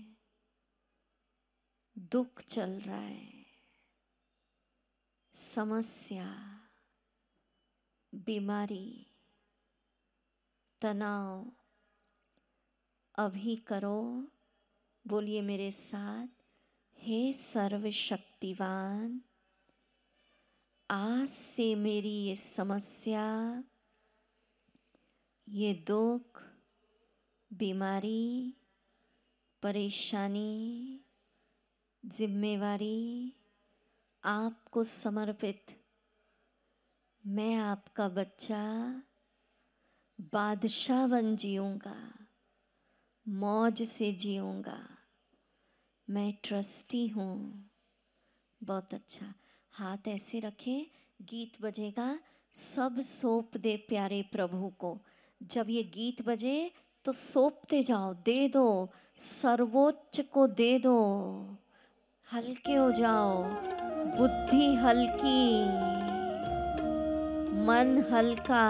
दुख चल रहा है, समस्या, बीमारी, तनाव, अभी करो, बोलिए मेरे साथ, हे सर्वशक्तिवान, आज से मेरी ये समस्या, ये दुख, बीमारी, परेशानी, जिम्मेवारी आपको समर्पित। मैं आपका बच्चा बादशाह बन जीऊँगा, मौज से जीऊँगा, मैं ट्रस्टी हूँ। बहुत अच्छा, हाथ ऐसे रखें, गीत बजेगा, सब सौंप दे प्यारे प्रभु को। जब ये गीत बजे तो सौंपते जाओ, दे दो, सर्वोच्च को दे दो, हल्के हो जाओ, बुद्धि हल्की, मन हल्का।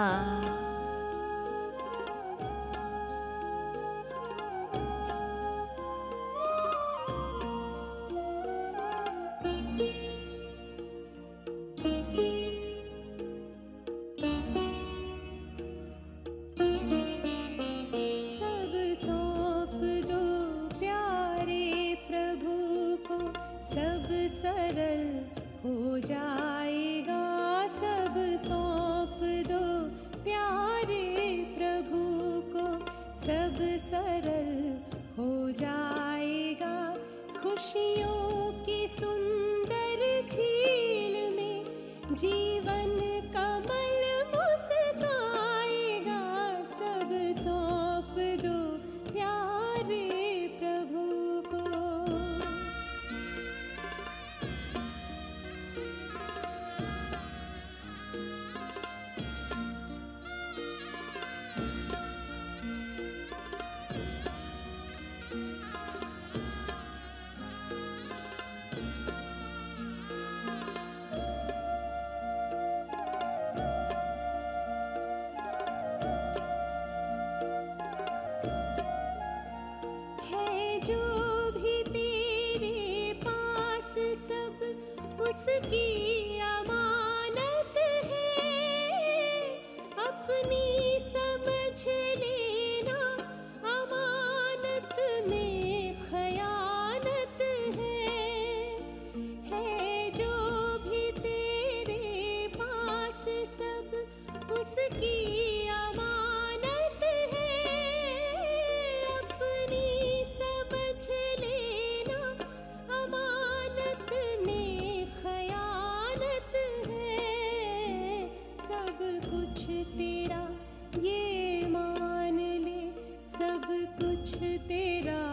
सब सौंप दो प्यारे प्रभु को, सब सरल हो जाएगा। सब सौंप दो प्यारे प्रभु को, सब सरल हो जाएगा। खुशियों की सुंदर झील में जीवन कमल मुस्काएगा। सब सौंप दो प्यारे प्रभु को। है जो भी तेरे पास सब उसकी अमानत है। अपनी समझ लेना, अमानत में खयानत है। जो भी तेरे पास सब उसकी अमानत है। अपनी समझ लेना, अमानत में खयानत है। सब कुछ तेरा ये मान ले, सब कुछ तेरा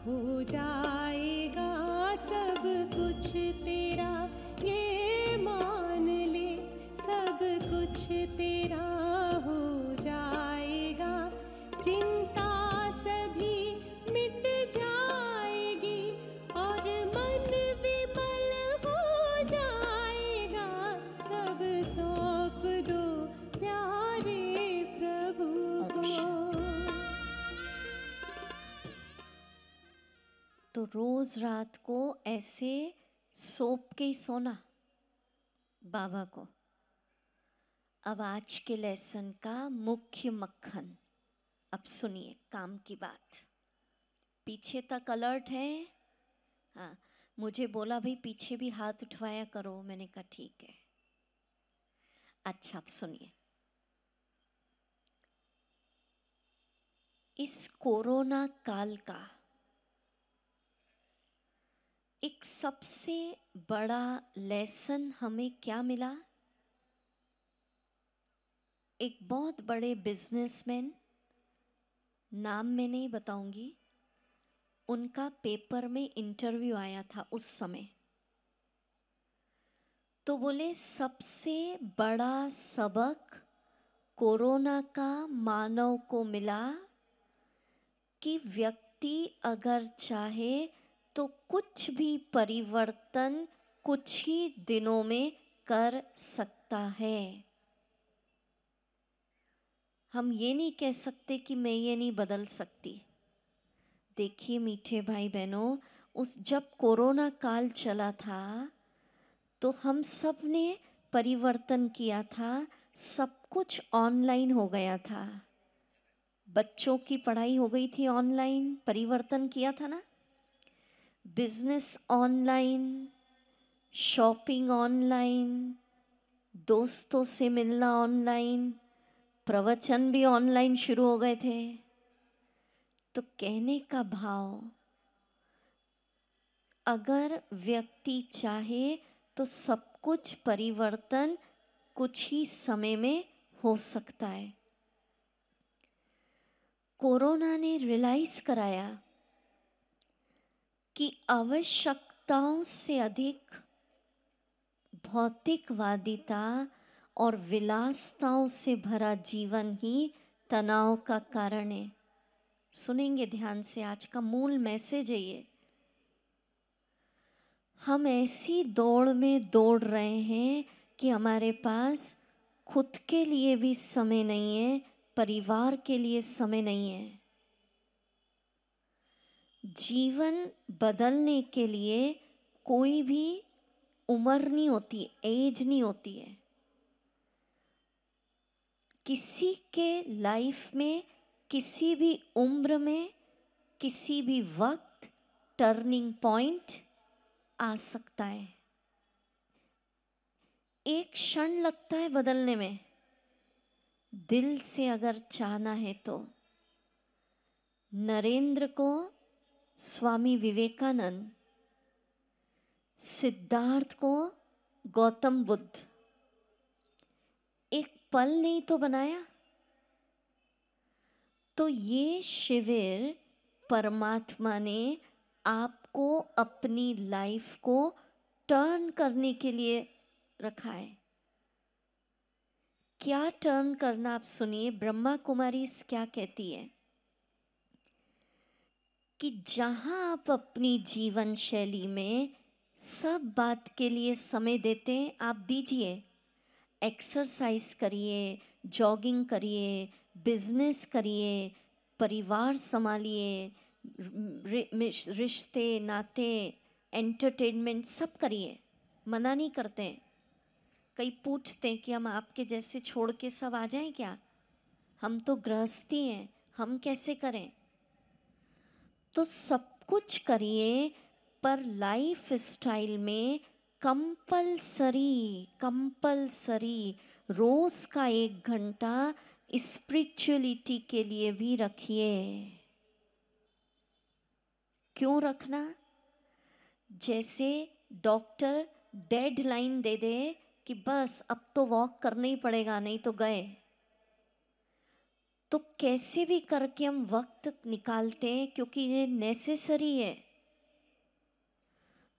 हो जाएगा। सब कुछ तेरा ये मान ले, सब कुछ तेरा हो जाएगा। चिंता सभी मिट जाएगी और मन विमल हो जाएगा। सब सौंप दो प्यारे प्रभु को। तो रोज रात को ऐसे सौंप के ही सोना बाबा को। अब आज के लेसन का मुख्य मक्खन। अब सुनिए काम की बात। पीछे तक अलर्ट है? हाँ, मुझे बोला भाई पीछे भी हाथ उठवाया करो, मैंने कहा ठीक है। अच्छा अब सुनिए, इस कोरोना काल का एक सबसे बड़ा लेसन हमें क्या मिला? एक बहुत बड़े बिजनेसमैन, नाम मैं नहीं बताऊंगी, उनका पेपर में इंटरव्यू आया था उस समय। तो बोले सबसे बड़ा सबक कोरोना का मानव को मिला कि व्यक्ति अगर चाहे तो कुछ भी परिवर्तन कुछ ही दिनों में कर सकता है। हम ये नहीं कह सकते कि मैं ये नहीं बदल सकती। देखिए मीठे भाई बहनों, उस जब कोरोना काल चला था तो हम सब ने परिवर्तन किया था, सब कुछ ऑनलाइन हो गया था। बच्चों की पढ़ाई हो गई थी ऑनलाइन, परिवर्तन किया था ना। बिजनेस ऑनलाइन, शॉपिंग ऑनलाइन, दोस्तों से मिलना ऑनलाइन, प्रवचन भी ऑनलाइन शुरू हो गए थे। तो कहने का भाव, अगर व्यक्ति चाहे तो सब कुछ परिवर्तन कुछ ही समय में हो सकता है। कोरोना ने रियलाइज कराया कि आवश्यकताओं से अधिक भौतिकवादिता और विलासताओं से भरा जीवन ही तनाव का कारण है। सुनेंगे ध्यान से, आज का मूल मैसेज है ये। हम ऐसी दौड़ में दौड़ रहे हैं कि हमारे पास खुद के लिए भी समय नहीं है, परिवार के लिए समय नहीं है। जीवन बदलने के लिए कोई भी उम्र नहीं होती, एज नहीं होती है। किसी के लाइफ में किसी भी उम्र में किसी भी वक्त टर्निंग पॉइंट आ सकता है। एक क्षण लगता है बदलने में, दिल से अगर चाहना है तो। नरेंद्र को स्वामी विवेकानंद, सिद्धार्थ को गौतम बुद्ध, एक पल नहीं तो बनाया। तो ये शिविर परमात्मा ने आपको अपनी लाइफ को टर्न करने के लिए रखा है। क्या टर्न करना, आप सुनिए। ब्रह्मा कुमारी क्या कहती है कि जहां आप अपनी जीवन शैली में सब बात के लिए समय देते हैं, आप दीजिए। एक्सरसाइज करिए, जॉगिंग करिए, बिजनेस करिए, परिवार संभालिए, रिश्ते नाते, एंटरटेनमेंट सब करिए, मना नहीं करते हैं। कई पूछते हैं कि हम आपके जैसे छोड़ के सब आ जाएं क्या? हम तो गृहस्थी हैं, हम कैसे करें? तो सब कुछ करिए, पर लाइफ स्टाइल में कंपल्सरी रोज का 1 घंटा स्पिरिचुअलिटी के लिए भी रखिए। क्यों रखना? जैसे डॉक्टर डेडलाइन दे दे कि बस अब तो वॉक करना ही पड़ेगा, नहीं तो गए। तो कैसे भी करके हम वक्त निकालते हैं, क्योंकि ये नेसेसरी है।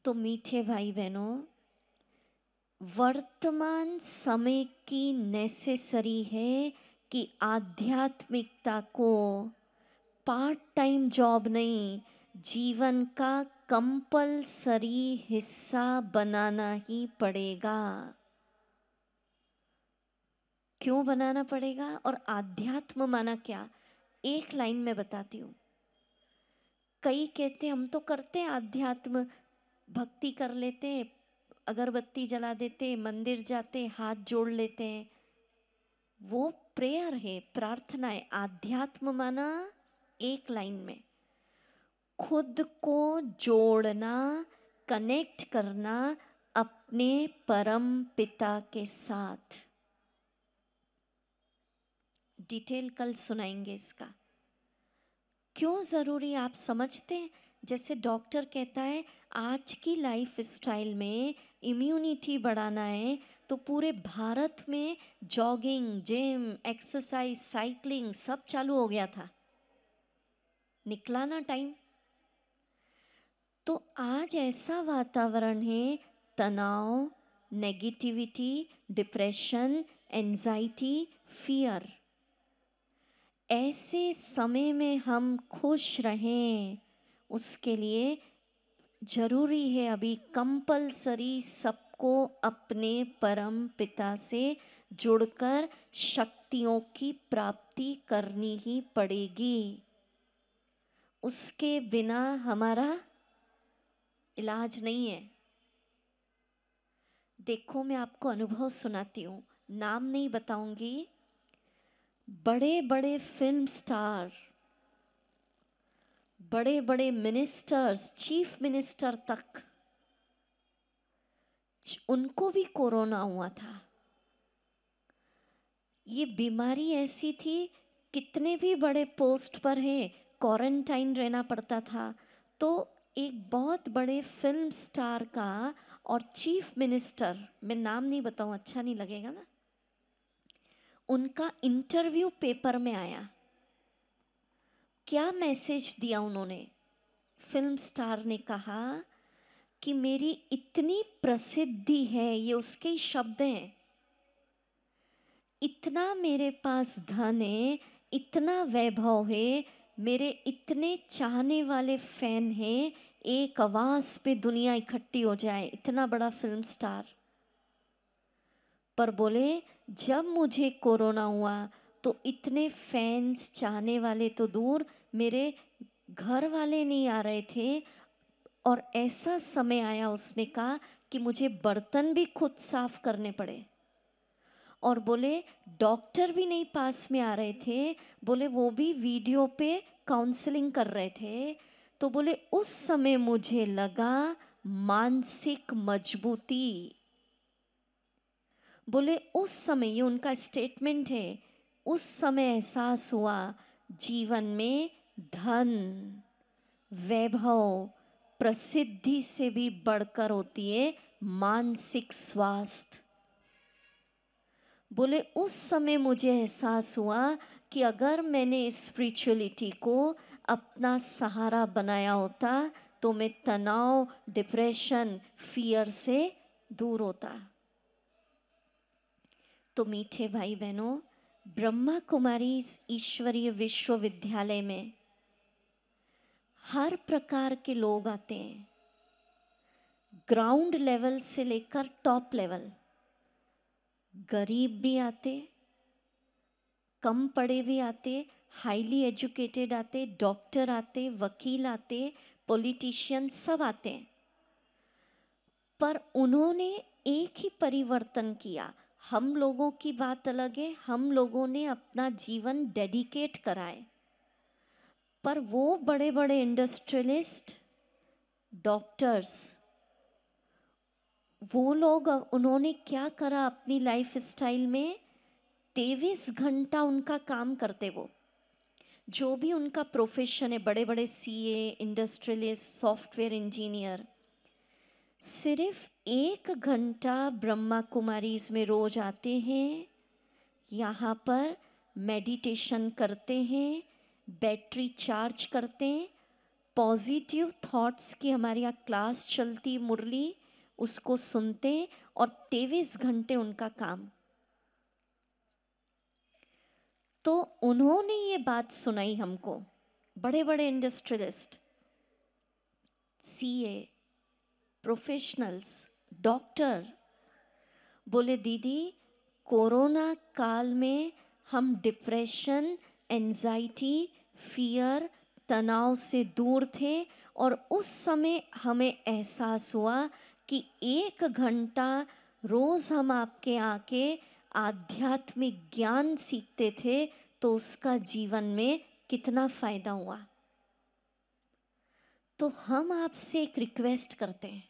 तो मीठे भाई बहनों, वर्तमान समय की नेसेसरी है कि आध्यात्मिकता को पार्ट टाइम जॉब नहीं, जीवन का कंपल्सरी हिस्सा बनाना ही पड़ेगा। क्यों बनाना पड़ेगा? और आध्यात्म माना क्या? एक लाइन में बताती हूँ। कई कहते हम तो करते हैं आध्यात्म, भक्ति कर लेते हैं, अगरबत्ती जला देते, मंदिर जाते, हाथ जोड़ लेते हैं। वो प्रेयर है, प्रार्थना है। आध्यात्म माना एक लाइन में खुद को जोड़ना, कनेक्ट करना अपने परम पिता के साथ। डिटेल कल सुनाएंगे इसका, क्यों जरूरी आप समझते हैं। जैसे डॉक्टर कहता है आज की लाइफ स्टाइल में इम्यूनिटी बढ़ाना है, तो पूरे भारत में जॉगिंग, जिम, एक्सरसाइज, साइकिलिंग सब चालू हो गया था, निकला ना टाइम। तो आज ऐसा वातावरण है, तनाव, नेगेटिविटी, डिप्रेशन, एंजाइटी, फियर। ऐसे समय में हम खुश रहें, उसके लिए जरूरी है अभी कंपलसरी सबको अपने परम पिता से जुड़कर शक्तियों की प्राप्ति करनी ही पड़ेगी। उसके बिना हमारा इलाज नहीं है। देखो मैं आपको अनुभव सुनाती हूँ, नाम नहीं बताऊंगी। बड़े बड़े फिल्म स्टार, बड़े बड़े मिनिस्टर्स, चीफ मिनिस्टर तक, उनको भी कोरोना हुआ था। ये बीमारी ऐसी थी, कितने भी बड़े पोस्ट पर हैं, क्वारंटाइन रहना पड़ता था। तो एक बहुत बड़े फिल्म स्टार का और चीफ मिनिस्टर, मैं नाम नहीं बताऊं, अच्छा नहीं लगेगा ना, उनका इंटरव्यू पेपर में आया। क्या मैसेज दिया उन्होंने? फिल्म स्टार ने कहा कि मेरी इतनी प्रसिद्धि है, ये उसके ही शब्द हैं, इतना मेरे पास धन है, इतना वैभव है, मेरे इतने चाहने वाले फैन हैं, एक आवाज पे दुनिया इकट्ठी हो जाए, इतना बड़ा फिल्म स्टार। पर बोले जब मुझे कोरोना हुआ तो इतने फैंस, चाहने वाले तो दूर, मेरे घर वाले नहीं आ रहे थे। और ऐसा समय आया, उसने कहा कि मुझे बर्तन भी खुद साफ करने पड़े। और बोले डॉक्टर भी नहीं पास में आ रहे थे, बोले वो भी वीडियो पे काउंसलिंग कर रहे थे। तो बोले उस समय मुझे लगा मानसिक मजबूती। बोले उस समय, ये उनका स्टेटमेंट है, उस समय एहसास हुआ जीवन में धन, वैभव, प्रसिद्धि से भी बढ़कर होती है मानसिक स्वास्थ्य। बोले उस समय मुझे एहसास हुआ कि अगर मैंने स्पिरिचुअलिटी को अपना सहारा बनाया होता तो मैं तनाव, डिप्रेशन, फियर से दूर होता। तो मीठे भाई बहनों, ब्रह्मा कुमारी ईश्वरीय विश्वविद्यालय में हर प्रकार के लोग आते हैं, ग्राउंड लेवल से लेकर टॉप लेवल। गरीब भी आते, कम पढ़े भी आते, हाईली एजुकेटेड आते, डॉक्टर आते, वकील आते, पॉलिटिशियन सब आते हैं। पर उन्होंने एक ही परिवर्तन किया। हम लोगों की बात अलग है, हम लोगों ने अपना जीवन डेडिकेट कराए। पर वो बड़े बड़े इंडस्ट्रियलिस्ट, डॉक्टर्स, वो लोग, उन्होंने क्या करा अपनी लाइफ स्टाइल में, 23 घंटा उनका काम करते। वो जो भी उनका प्रोफेशन है, बड़े बड़े सीए, इंडस्ट्रियलिस्ट, सॉफ्टवेयर इंजीनियर, सिर्फ 1 घंटा ब्रह्मा कुमारीज में रोज आते हैं, यहाँ पर मेडिटेशन करते हैं, बैटरी चार्ज करते हैं, पॉजिटिव थॉट्स की हमारे यहाँ क्लास चलती, मुरली, उसको सुनते और 23 घंटे उनका काम। तो उन्होंने ये बात सुनाई हमको, बड़े बड़े इंडस्ट्रियलिस्ट, सीए, प्रोफेशनल्स, डॉक्टर, बोले दीदी कोरोना काल में हम डिप्रेशन, एंजाइटी, फियर, तनाव से दूर थे। और उस समय हमें एहसास हुआ कि 1 घंटा रोज हम आपके आके आध्यात्मिक ज्ञान सीखते थे तो उसका जीवन में कितना फायदा हुआ। तो हम आपसे एक रिक्वेस्ट करते हैं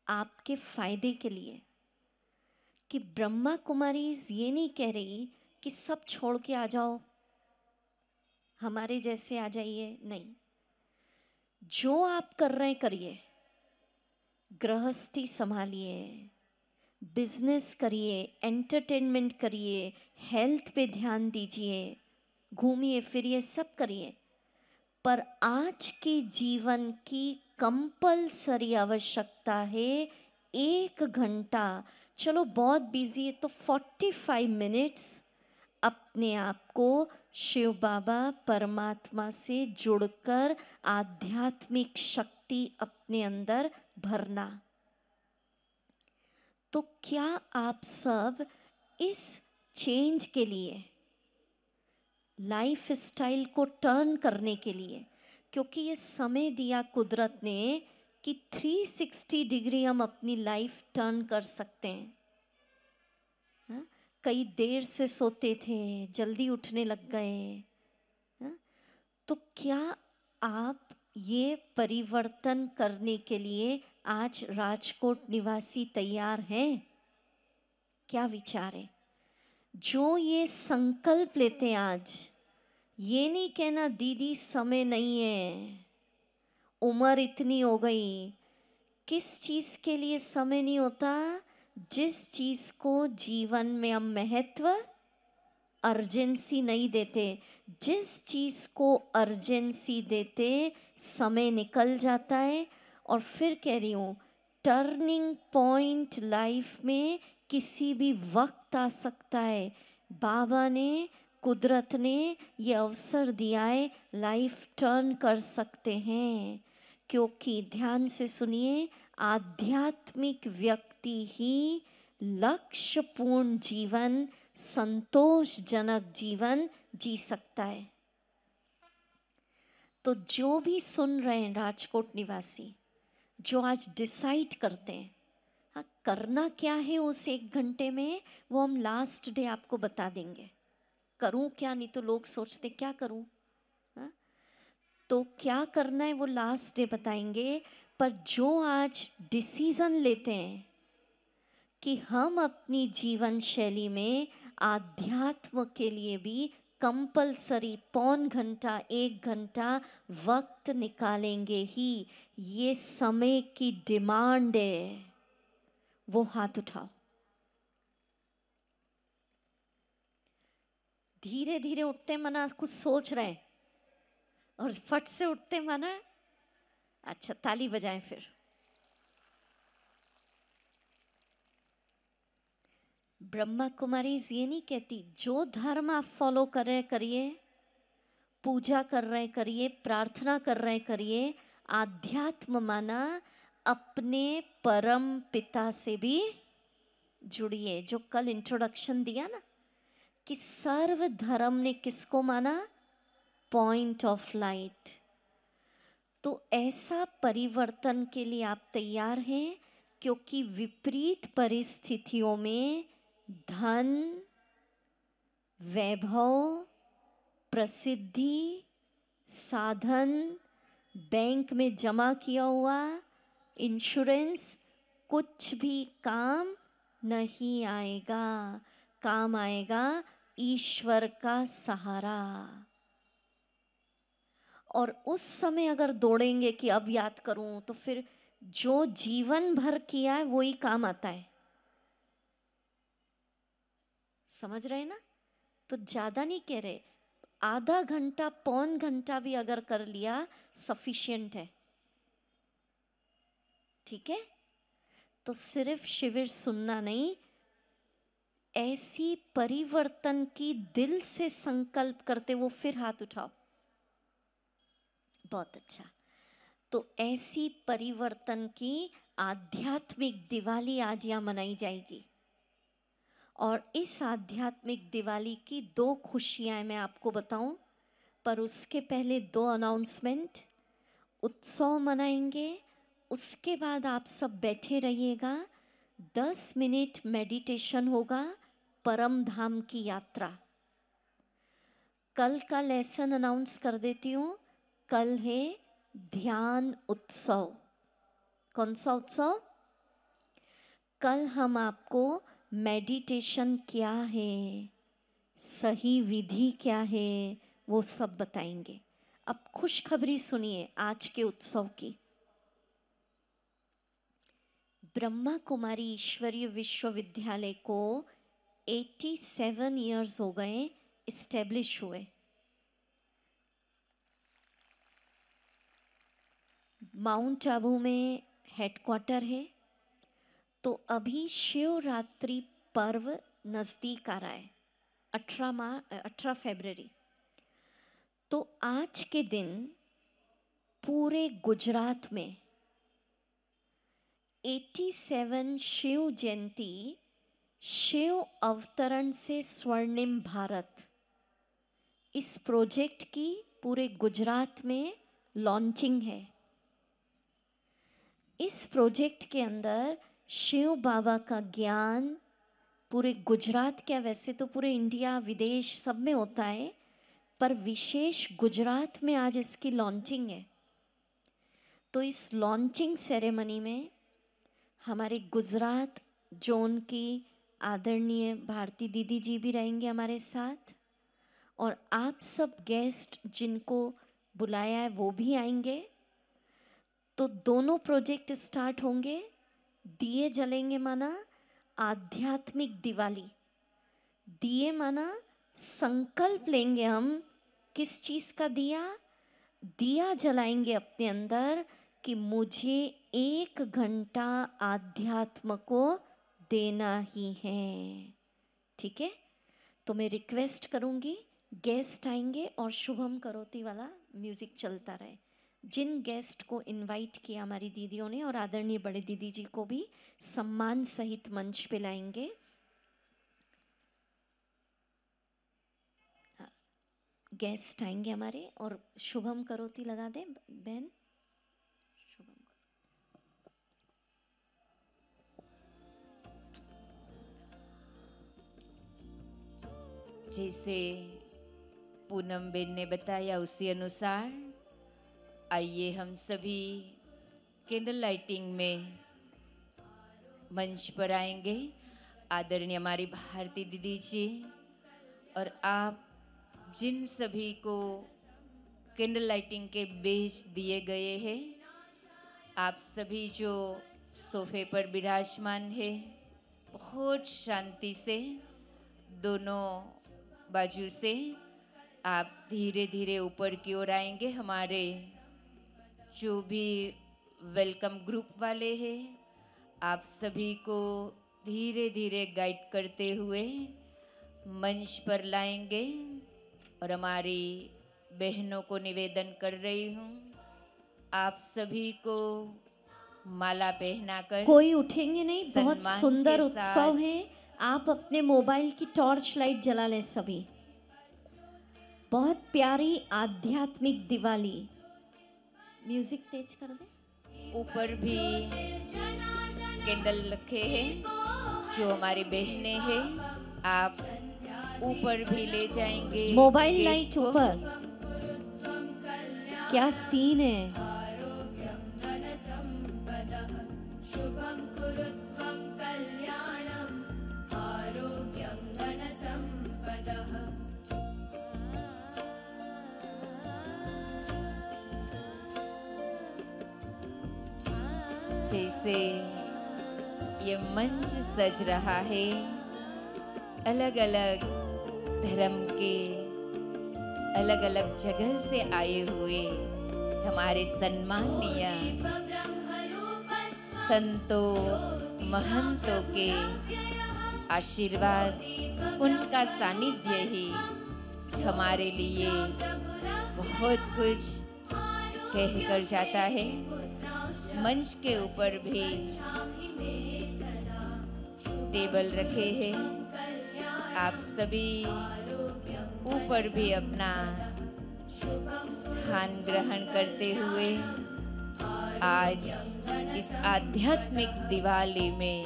आपके फायदे के लिए कि ब्रह्मा कुमारीज ये नहीं कह रही कि सब छोड़ के आ जाओ, हमारे जैसे आ जाइए, नहीं। जो आप कर रहे हैं करिए, गृहस्थी संभालिए, बिजनेस करिए, एंटरटेनमेंट करिए, हेल्थ पे ध्यान दीजिए, घूमिए फिरिए, सब करिए, पर आज के जीवन की कंपलसरी आवश्यकता है 1 घंटा, चलो बहुत बिजी है तो 45 मिनट्स अपने आप को शिव बाबा परमात्मा से जुड़कर आध्यात्मिक शक्ति अपने अंदर भरना। तो क्या आप सब इस चेंज के लिए, लाइफ स्टाइल को टर्न करने के लिए, क्योंकि ये समय दिया कुदरत ने कि 360 डिग्री हम अपनी लाइफ टर्न कर सकते हैं। हाँ? कई देर से सोते थे, जल्दी उठने लग गए। हाँ? तो क्या आप ये परिवर्तन करने के लिए आज राजकोट निवासी तैयार हैं? क्या विचार है? जो ये संकल्प लेते हैं आज, ये नहीं कहना दीदी समय नहीं है, उम्र इतनी हो गई। किस चीज़ के लिए समय नहीं होता? जिस चीज़ को जीवन में हम महत्व, अर्जेंसी नहीं देते, जिस चीज़ को अर्जेंसी देते समय निकल जाता है। और फिर कह रही हूँ, टर्निंग पॉइंट लाइफ में किसी भी वक्त आ सकता है। बाबा ने, कुदरत ने ये अवसर दिया है, लाइफ टर्न कर सकते हैं। क्योंकि ध्यान से सुनिए, आध्यात्मिक व्यक्ति ही लक्ष्यपूर्ण जीवन, संतोषजनक जीवन जी सकता है। तो जो भी सुन रहे हैं राजकोट निवासी, जो आज डिसाइड करते हैं हाँ करना क्या है उस 1 घंटे में, वो हम लास्ट डे आपको बता देंगे। करूं क्या, नहीं तो लोग सोचते क्या करूं। हाँ? तो क्या करना है वो लास्ट डे बताएंगे। पर जो आज डिसीजन लेते हैं कि हम अपनी जीवन शैली में आध्यात्म के लिए भी कंपलसरी 0.25 घंटा 1 घंटा वक्त निकालेंगे ही, ये समय की डिमांड है, वो हाथ उठाओ। धीरे धीरे उठते मना कुछ सोच रहे हैं और फट से उठते मना, अच्छा ताली बजाएं फिर। ब्रह्मा कुमारीज ये नहीं कहती जो धर्म आप फॉलो कर रहे करिए, पूजा कर रहे करिए, प्रार्थना कर रहे करिए। आध्यात्म माना अपने परम पिता से भी जुड़िए। जो कल इंट्रोडक्शन दिया ना कि सर्व धर्म ने किसको माना? Point of light. तो ऐसा परिवर्तन के लिए आप तैयार हैं? क्योंकि विपरीत परिस्थितियों में धन, वैभव, प्रसिद्धि, साधन, बैंक में जमा किया हुआ इंश्योरेंस कुछ भी काम नहीं आएगा। काम आएगा ईश्वर का सहारा। और उस समय अगर दौड़ेंगे कि अब याद करूं, तो फिर जो जीवन भर किया है वही काम आता है। समझ रहे ना? तो ज्यादा नहीं कह रहे, आधा घंटा 0.25 घंटा भी अगर कर लिया सफिशिएंट है। ठीक है? तो सिर्फ शिविर सुनना नहीं, ऐसी परिवर्तन की दिल से संकल्प करते, वो फिर हाथ उठाओ। बहुत अच्छा। तो ऐसी परिवर्तन की आध्यात्मिक दिवाली आज यहाँ मनाई जाएगी। और इस आध्यात्मिक दिवाली की 2 खुशियां मैं आपको बताऊं, पर उसके पहले 2 अनाउंसमेंट। उत्सव मनाएंगे, उसके बाद आप सब बैठे रहिएगा, 10 मिनट मेडिटेशन होगा, परम धाम की यात्रा। कल का लेसन अनाउंस कर देती हूँ। कल है ध्यान उत्सव। कौन सा उत्सव? कल हम आपको मेडिटेशन क्या है, सही विधि क्या है, वो सब बताएंगे। अब खुशखबरी सुनिए आज के उत्सव की। ब्रह्मा कुमारी ईश्वरीय विश्वविद्यालय को 87 इयर्स हो गए इस्टेब्लिश हुए। माउंट आबू में हेडक्वार्टर है। तो अभी शिवरात्रि पर्व नज़दीक आ रहा है, 18 फरवरी। तो आज के दिन पूरे गुजरात में 87 शिव जयंती, शिव अवतरण से स्वर्णिम भारत, इस प्रोजेक्ट की पूरे गुजरात में लॉन्चिंग है। इस प्रोजेक्ट के अंदर शिव बाबा का ज्ञान पूरे गुजरात, क्या वैसे तो पूरे इंडिया विदेश सब में होता है, पर विशेष गुजरात में आज इसकी लॉन्चिंग है। तो इस लॉन्चिंग सेरेमनी में हमारे गुजरात जोन की आदरणीय भारती दीदी जी भी रहेंगे हमारे साथ, और आप सब गेस्ट जिनको बुलाया है वो भी आएंगे। तो दोनों प्रोजेक्ट स्टार्ट होंगे। दिए जलेंगे माना आध्यात्मिक दिवाली। दिए माना संकल्प लेंगे हम किस चीज़ का दिया? दिया जलाएंगे अपने अंदर कि मुझे 1 घंटा आध्यात्म को देना ही है। ठीक है? तो मैं रिक्वेस्ट करूँगी, गेस्ट आएंगे और शुभम करोती वाला म्यूज़िक चलता रहे। जिन गेस्ट को इनवाइट किया हमारी दीदियों ने, और आदरणीय बड़े दीदी जी को भी सम्मान सहित मंच पे लाएंगे। गेस्ट आएंगे हमारे, और शुभम करोती लगा दे बहन। शुभम जैसे पूनम बेन ने बताया उसी अनुसार आइए हम सभी कैंडल लाइटिंग में मंच पर आएंगे। आदरणीय हमारी भारती दीदी जी और आप जिन सभी को कैंडल लाइटिंग के बेच दिए गए हैं, आप सभी जो सोफे पर विराजमान है, बहुत शांति से दोनों बाजू से आप धीरे धीरे ऊपर की ओर आएंगे। हमारे जो भी वेलकम ग्रुप वाले हैं, आप सभी को धीरे धीरे गाइड करते हुए मंच पर लाएंगे। और हमारी बहनों को निवेदन कर रही हूँ, आप सभी को माला पहनाकर, कोई उठेंगे नहीं, बहुत सम्मान सुंदर के उत्सव साथ है। आप अपने मोबाइल की टॉर्च लाइट जला लें सभी। बहुत प्यारी आध्यात्मिक दिवाली। म्यूजिक तेज कर दे। ऊपर भी कैंडल रखे हैं, जो हमारी बहनें हैं, आप ऊपर भी ले जाएंगे मोबाइल गेस्ट लाइट को। ऊपर। क्या सीन है। जैसे ये मंच सज रहा है, अलग अलग धर्म के अलग अलग जगह से आए हुए हमारे सम्माननीय संतों महंतों के आशीर्वाद, उनका सानिध्य ही हमारे लिए बहुत कुछ कह कर जाता है। मंच के ऊपर भी टेबल रखे हैं, आप सभी ऊपर भी अपना स्थान ग्रहण करते हुए आज इस आध्यात्मिक दिवाली में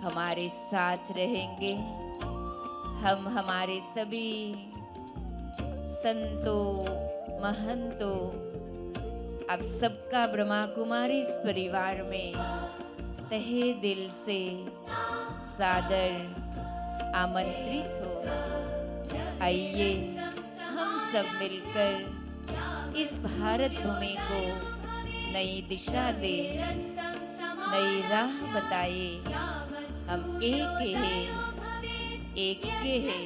हमारे साथ रहेंगे। हम हमारे सभी संतों महंतों आप सबका ब्रह्मा कुमारी इस परिवार में तहे दिल से सादर आमंत्रित हो। आइए हम सब मिलकर इस भारत भूमि को नई दिशा दे, नई राह बताए। हम एक हैं, एक के हैं।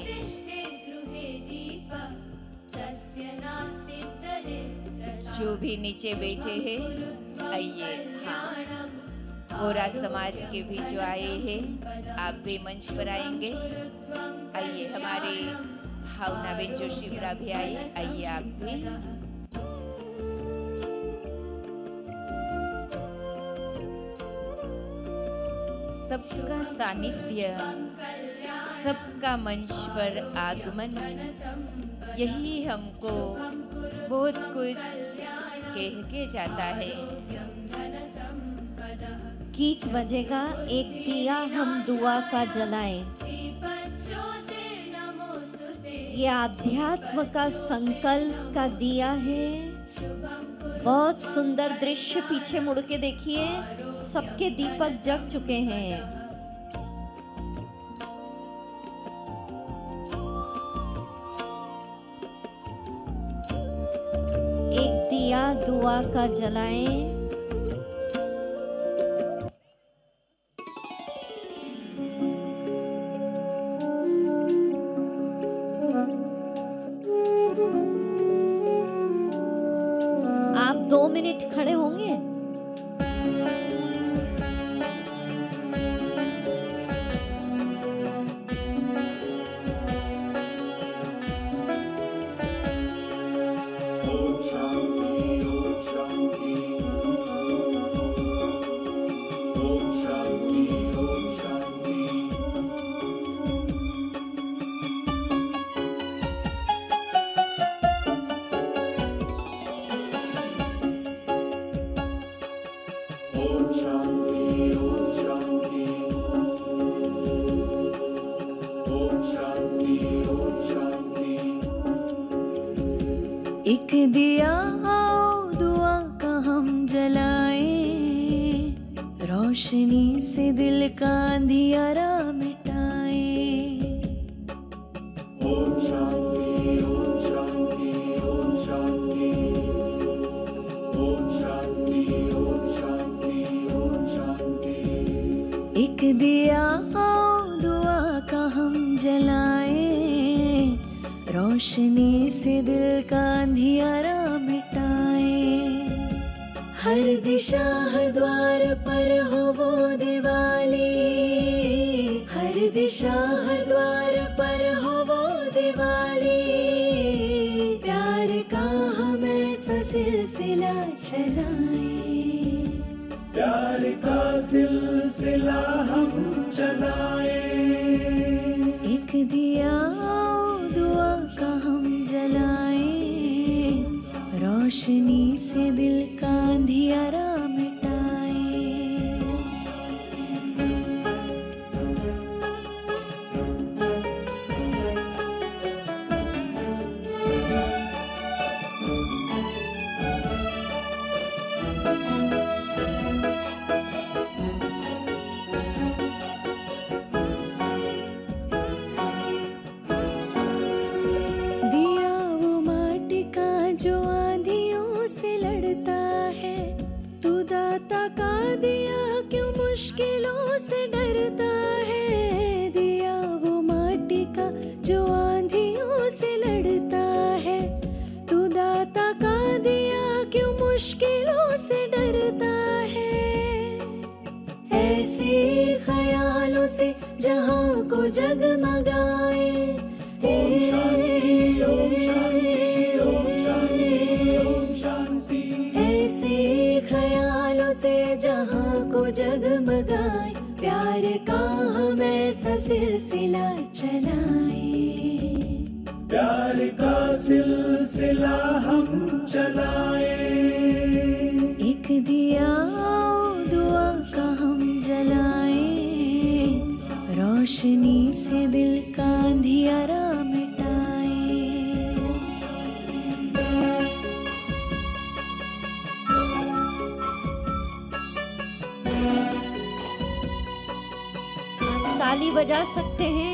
जो भी नीचे बैठे हैं आइए, हाँ गोरा समाज के भी जो आए हैं आप भी मंच पर आएंगे। आइए हमारे भावना बेन जो शिवरा भी आए, आइए आप भी। सबका सानिध्य, सबका मंच पर आगमन, यही हमको बहुत कुछ कह के जाता है। गीत बजेगा, एक दिया हम दुआ का जलाएं। ये आध्यात्म का संकल्प का दिया है। बहुत सुंदर दृश्य, पीछे मुड़ के देखिए, सबके दीपक जग चुके हैं। एक दिया दुआ का जलाएं। आप 2 मिनट खड़े होंगे? एक दिया दुआ का हम जलाएं, रोशनी से दिल का अंधियारा मिटाएं। ओम शांति ओम शांति ओम शांति ओम शांति ओम शांति ओम शांति। एक दिया दुआ का हम जलाएं, रोशनी से दिल का अंधियारा मिटाएं। हर दिशा हर द्वार पर हो वो दिवाली, हर दिशा हर द्वार पर हो वो दिवाली। प्यार का हम ऐसा सिलसिला चलाएं, प्यार का सिलसिला हम चलाएं। एक दिया दुआ का हम जलाएं, रोशनी से दिल का अंधियारा मिटाएं। मुश्किलों से डरता है, दिया वो माटी का जो आंधियों से लड़ता है। तू दाता का दिया क्यों मुश्किलों से डरता है। ऐसे ख्यालों से जहां को जगमगाए, ओम शांति ओम शांति ओम शांति ओम शांति। ऐसे ख्यालों से जहां को जगमगाए, प्यार का हम ऐसा सिलसिला चलाएं, प्यार का सिलसिला हम चलाएं। एक दिया दुआ का हम जलाएं, रोशनी से दिल का अंधियारा मिटाए। ताली बजा सकते हैं।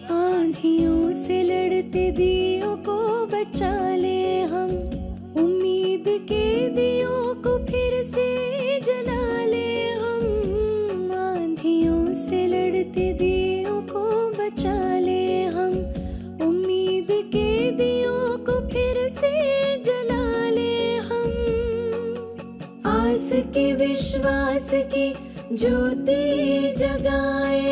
आंधियों से लड़ते दियों को बचा ले हम, उम्मीद के दियों को फिर से जला ले हम। आंधियों से लड़ते दियों को बचा ले हम, उम्मीद के दियों को फिर से जला ले हम। आस की विश्वास की ज्योति जगाए।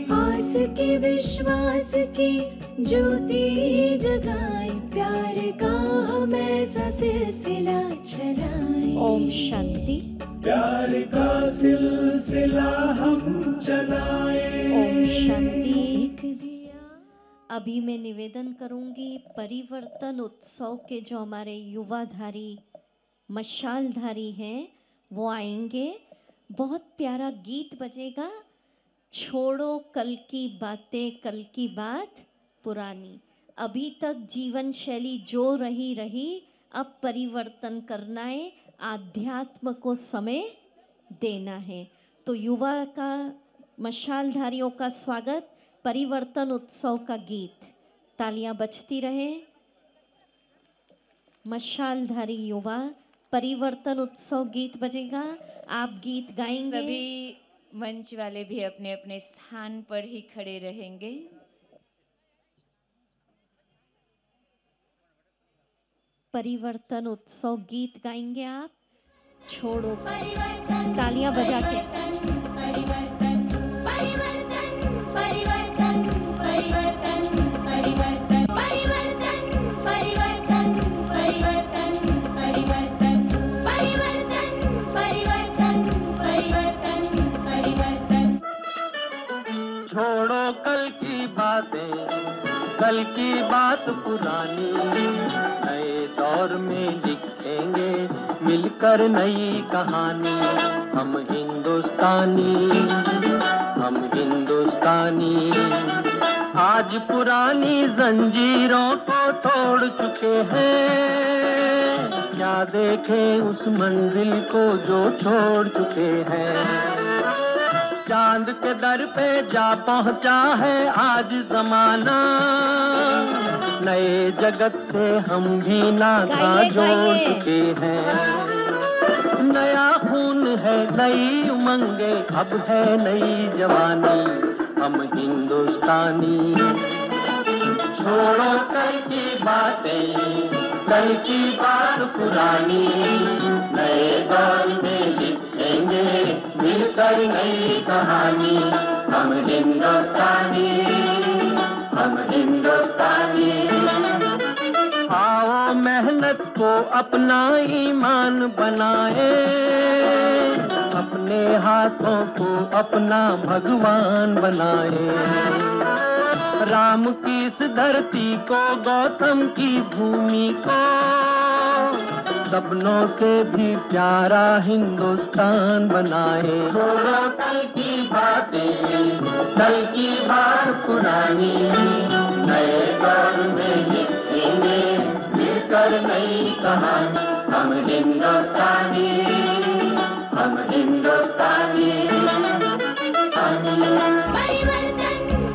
आस की विश्वास की ज्योति जगाए, प्यार का हम ऐसा सिलसिला चलाए। ओम शांति। प्यार का सिलसिला हम चलाए। ओम शांति। अभी मैं निवेदन करूंगी परिवर्तन उत्सव के जो हमारे युवाधारी मशालधारी हैं वो आएंगे। बहुत प्यारा गीत बजेगा, छोड़ो कल की बातें, कल की बात पुरानी। अभी तक जीवन शैली जो रही, अब परिवर्तन करना है, आध्यात्म को समय देना है। तो युवा का मशालधारियों का स्वागत, परिवर्तन उत्सव का गीत, तालियां बजती रहे। मशालधारी युवा, परिवर्तन उत्सव गीत बजेगा, आप गीत गाएंगे। सभी मंच वाले भी अपने अपने स्थान पर ही खड़े रहेंगे। परिवर्तन उत्सव गीत गाएंगे आप, छोड़ो तालियां बजा के। परिवर्तन परिवर्तन परिवर्तन परिवर्तन परिवर्तन परिवर्तन परिवर्तन परिवर्तन परिवर्तन परिवर्तन परिवर्तन परिवर्तन। छोड़ो कल की बातें, कल की बात पुरानी, नए दौर में लिखेंगे मिलकर नई कहानी। हम हिंदुस्तानी, हम हिंदुस्तानी, आज पुरानी जंजीरों को तोड़ चुके हैं। क्या देखें उस मंजिल को जो छोड़ चुके हैं। चांद के दर पे जा पहुंचा है आज जमाना, नए जगत से हम भी नाता जोड़ चुके हैं। नया खून है, नई उमंगे, अब है नई जवानी। हम हिंदुस्तानी, छोड़ो कल की बातें, कल की बात पुरानी, नए दौर में लिखेंगे मिलकर नई कहानी। हम हिंदुस्तानी, हम हिंदुस्तानी। आओ मेहनत को अपना ईमान बनाए, अपने हाथों को अपना भगवान बनाए। राम की इस धरती को, गौतम की भूमि को, सपनों से भी प्यारा हिंदुस्तान बनाए। छोड़ो कल की बातें, कल की बात पुरानी, नए दौर में लिखेंगे मिलकर नई कहानी। हम हिंदुस्तानी, हम हिंदुस्तानी।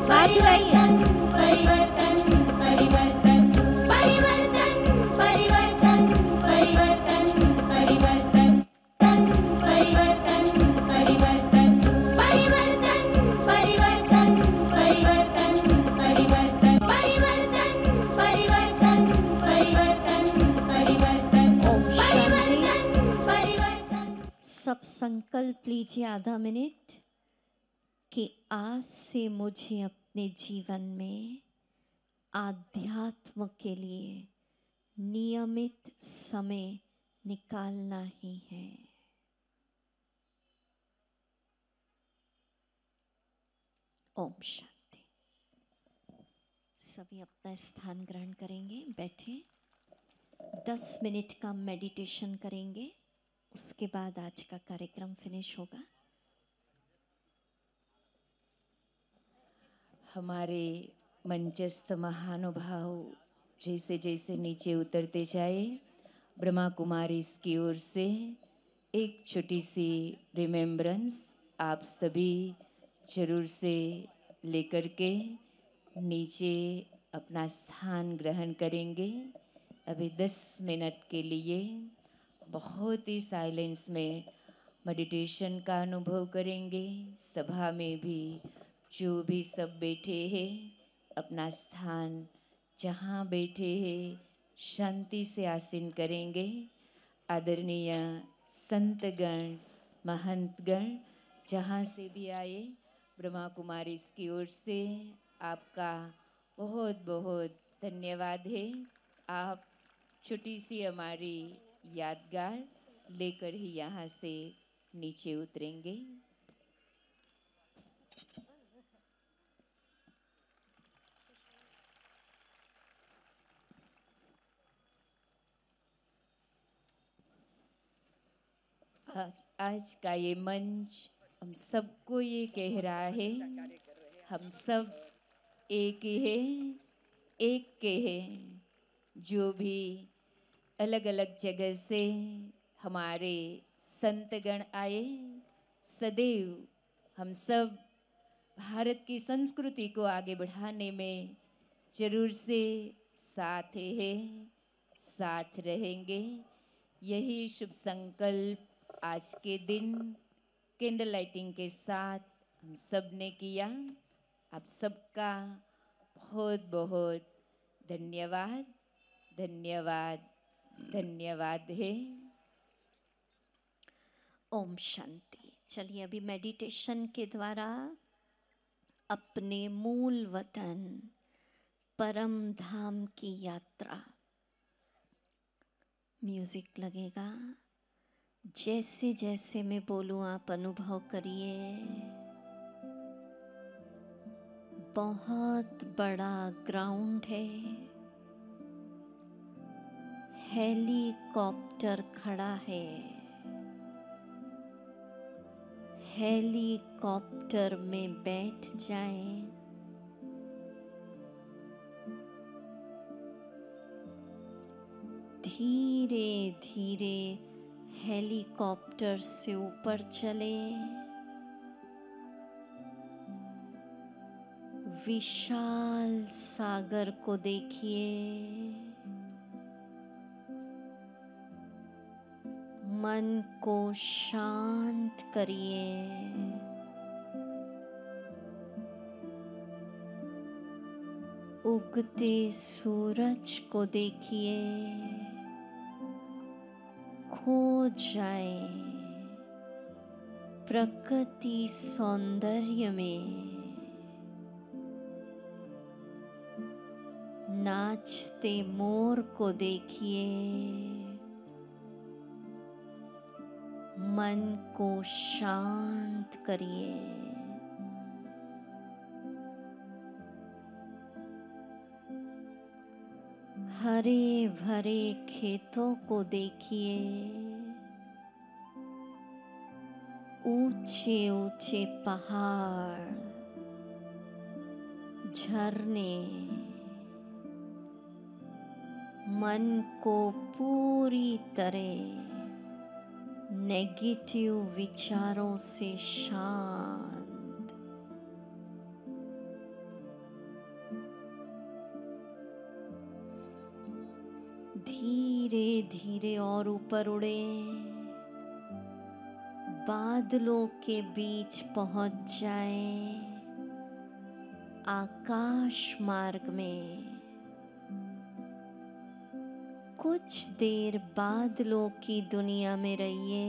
परिवर्तन परिवर्तन परिवर्तन परिवर्तन परिवर्तन परिवर्तन परिवर्तन परिवर्तन परिवर्तन परिवर्तन परिवर्तन परिवर्तन परिवर्तन परिवर्तन परिवर्तन परिवर्तन परिवर्तन। सब संकल्प लीजिए आधा मिनट कि आज से मुझे अपने जीवन में आध्यात्म के लिए नियमित समय निकालना ही है। ओम शांति। सभी अपना स्थान ग्रहण करेंगे, बैठे 10 मिनट का मेडिटेशन करेंगे, उसके बाद आज का कार्यक्रम फिनिश होगा। हमारे मंचस्थ महानुभाव जैसे जैसे नीचे उतरते जाए, ब्रह्मा कुमारी की ओर से एक छोटी सी रिमेम्बरेंस आप सभी जरूर से लेकर के नीचे अपना स्थान ग्रहण करेंगे। अभी 10 मिनट के लिए बहुत ही साइलेंस में मेडिटेशन का अनुभव करेंगे। सभा में भी जो भी सब बैठे हैं, अपना स्थान जहाँ बैठे हैं शांति से आसीन करेंगे। आदरणीय संतगण, महंतगण जहाँ से भी आए, ब्रह्मा कुमारी की ओर से आपका बहुत बहुत धन्यवाद है। आप छोटी सी हमारी यादगार लेकर ही यहाँ से नीचे उतरेंगे। आज का ये मंच हम सबको ये कह रहा है, हम सब एक ही हैं, एक के हैं। जो भी अलग अलग जगह से हमारे संतगण आए, सदैव हम सब भारत की संस्कृति को आगे बढ़ाने में जरूर से साथ हैं, साथ रहेंगे। यही शुभ संकल्प आज के दिन कैंडल लाइटिंग के साथ हम सब ने किया। आप सबका बहुत बहुत धन्यवाद, धन्यवाद, धन्यवाद है। ओम शांति। चलिए अभी मेडिटेशन के द्वारा अपने मूल वतन परम धाम की यात्रा, म्यूजिक लगेगा, जैसे जैसे मैं बोलूं आप अनुभव करिए। बहुत बड़ा ग्राउंड है, हेलीकॉप्टर खड़ा है, हेलीकॉप्टर में बैठ जाएं। धीरे धीरे हेलीकॉप्टर से ऊपर चले, विशाल सागर को देखिए, मन को शांत करिए। उगते सूरज को देखिए, खो जाए प्रकृति सौंदर्य में। नाचते मोर को देखिए, मन को शांत करिए। हरे भरे खेतों को देखिए, ऊंचे ऊंचे पहाड़, झरने, मन को पूरी तरह नेगेटिव विचारों से शांत। धीरे धीरे और ऊपर उड़े, बादलों के बीच पहुंच जाए, आकाश मार्ग में। कुछ देर बादलों की दुनिया में रहिए,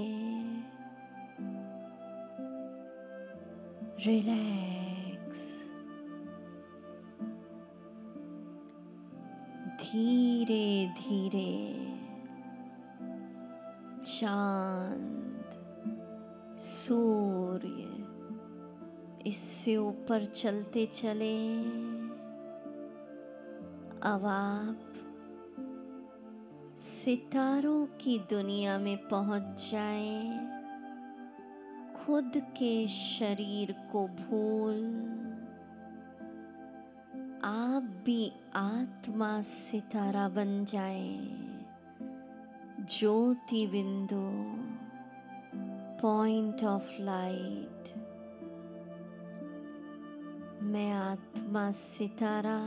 रिलैक्स। धीरे धीरे चांद, सूर्य इससे ऊपर चलते चले। अब आप सितारों की दुनिया में पहुंच जाएं। खुद के शरीर को भूल आप भी आत्मा सितारा बन जाएं। ज्योति बिंदु, पॉइंट ऑफ लाइट। मैं आत्मा सितारा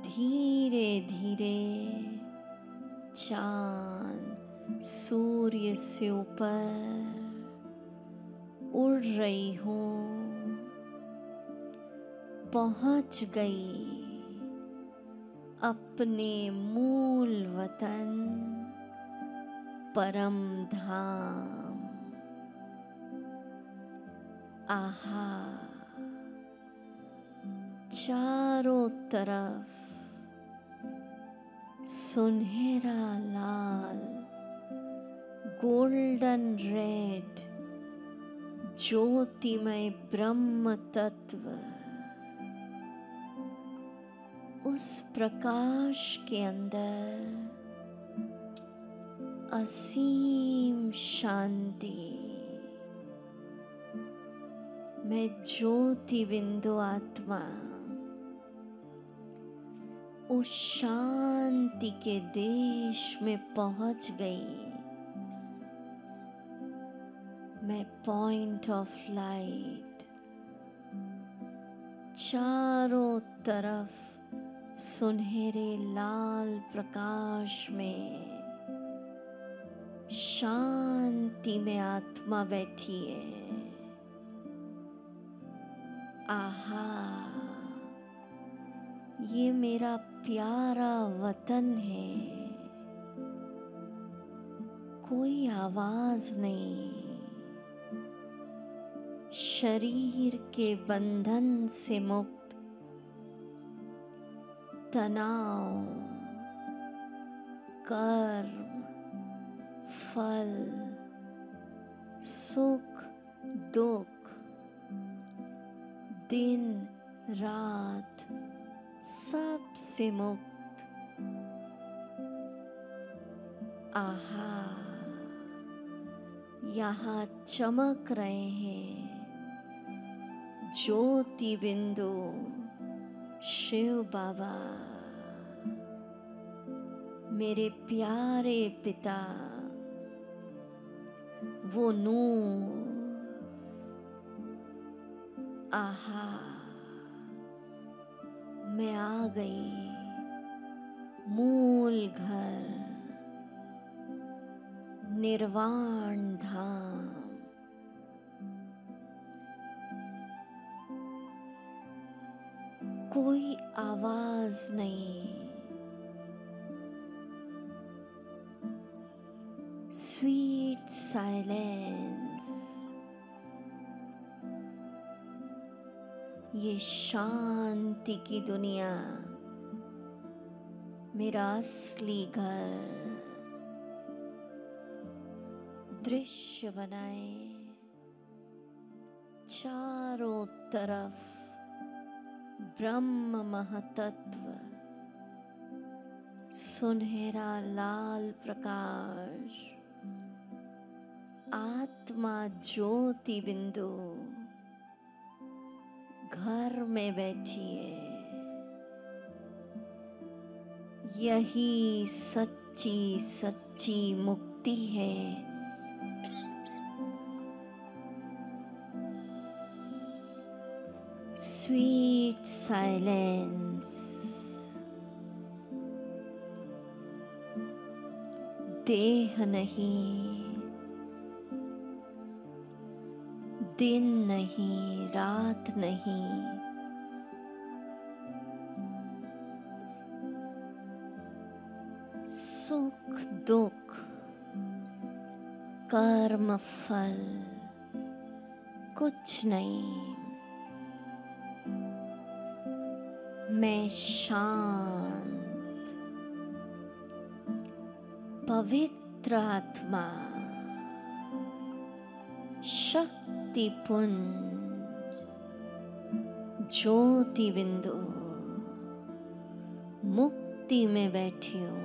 धीरे धीरे चांद सूर्य से ऊपर उड़ रही हूँ। पहुँच गई अपने मूल वतन परम धाम। आहा, चारों तरफ सुनहरा लाल, गोल्डन रेड ज्योतिमय ब्रह्म तत्व, उस प्रकाश के अंदर असीम शांति। मैं ज्योति बिंदु आत्मा उस शांति के देश में पहुंच गई। मैं पॉइंट ऑफ लाइट, चारों तरफ सुनहरे लाल प्रकाश में शांति में आत्मा बैठी है। आहा, ये मेरा प्यारा वतन है। कोई आवाज नहीं, शरीर के बंधन से मुक्त, तनाव, कर्म, फल, सुख, दुख, दिन रात सब से मुक्त। आहा, यहाँ चमक रहे हैं ज्योति बिंदु शिव बाबा, मेरे प्यारे पिता। वो नूर, आहा, मैं आ गई मूल घर, निर्वाण धाम। कोई आवाज नहीं, स्वीट साइलेंस। ये शांति की दुनिया मेरा असली घर। दृश्य बनाए चारों तरफ ब्रह्म महतत्व, सुनहरा लाल प्रकाश, आत्मा ज्योति बिंदु घर में बैठी है। यही सच्ची सच्ची मुक्ति है। Sweet silence. देह नहीं, दिन नहीं, रात नहीं, सुख दुख, कर्म फल कुछ नहीं। मैं शांत पवित्र आत्मा, शक्तिपुंज ज्योति बिंदु मुक्ति में बैठी हूं।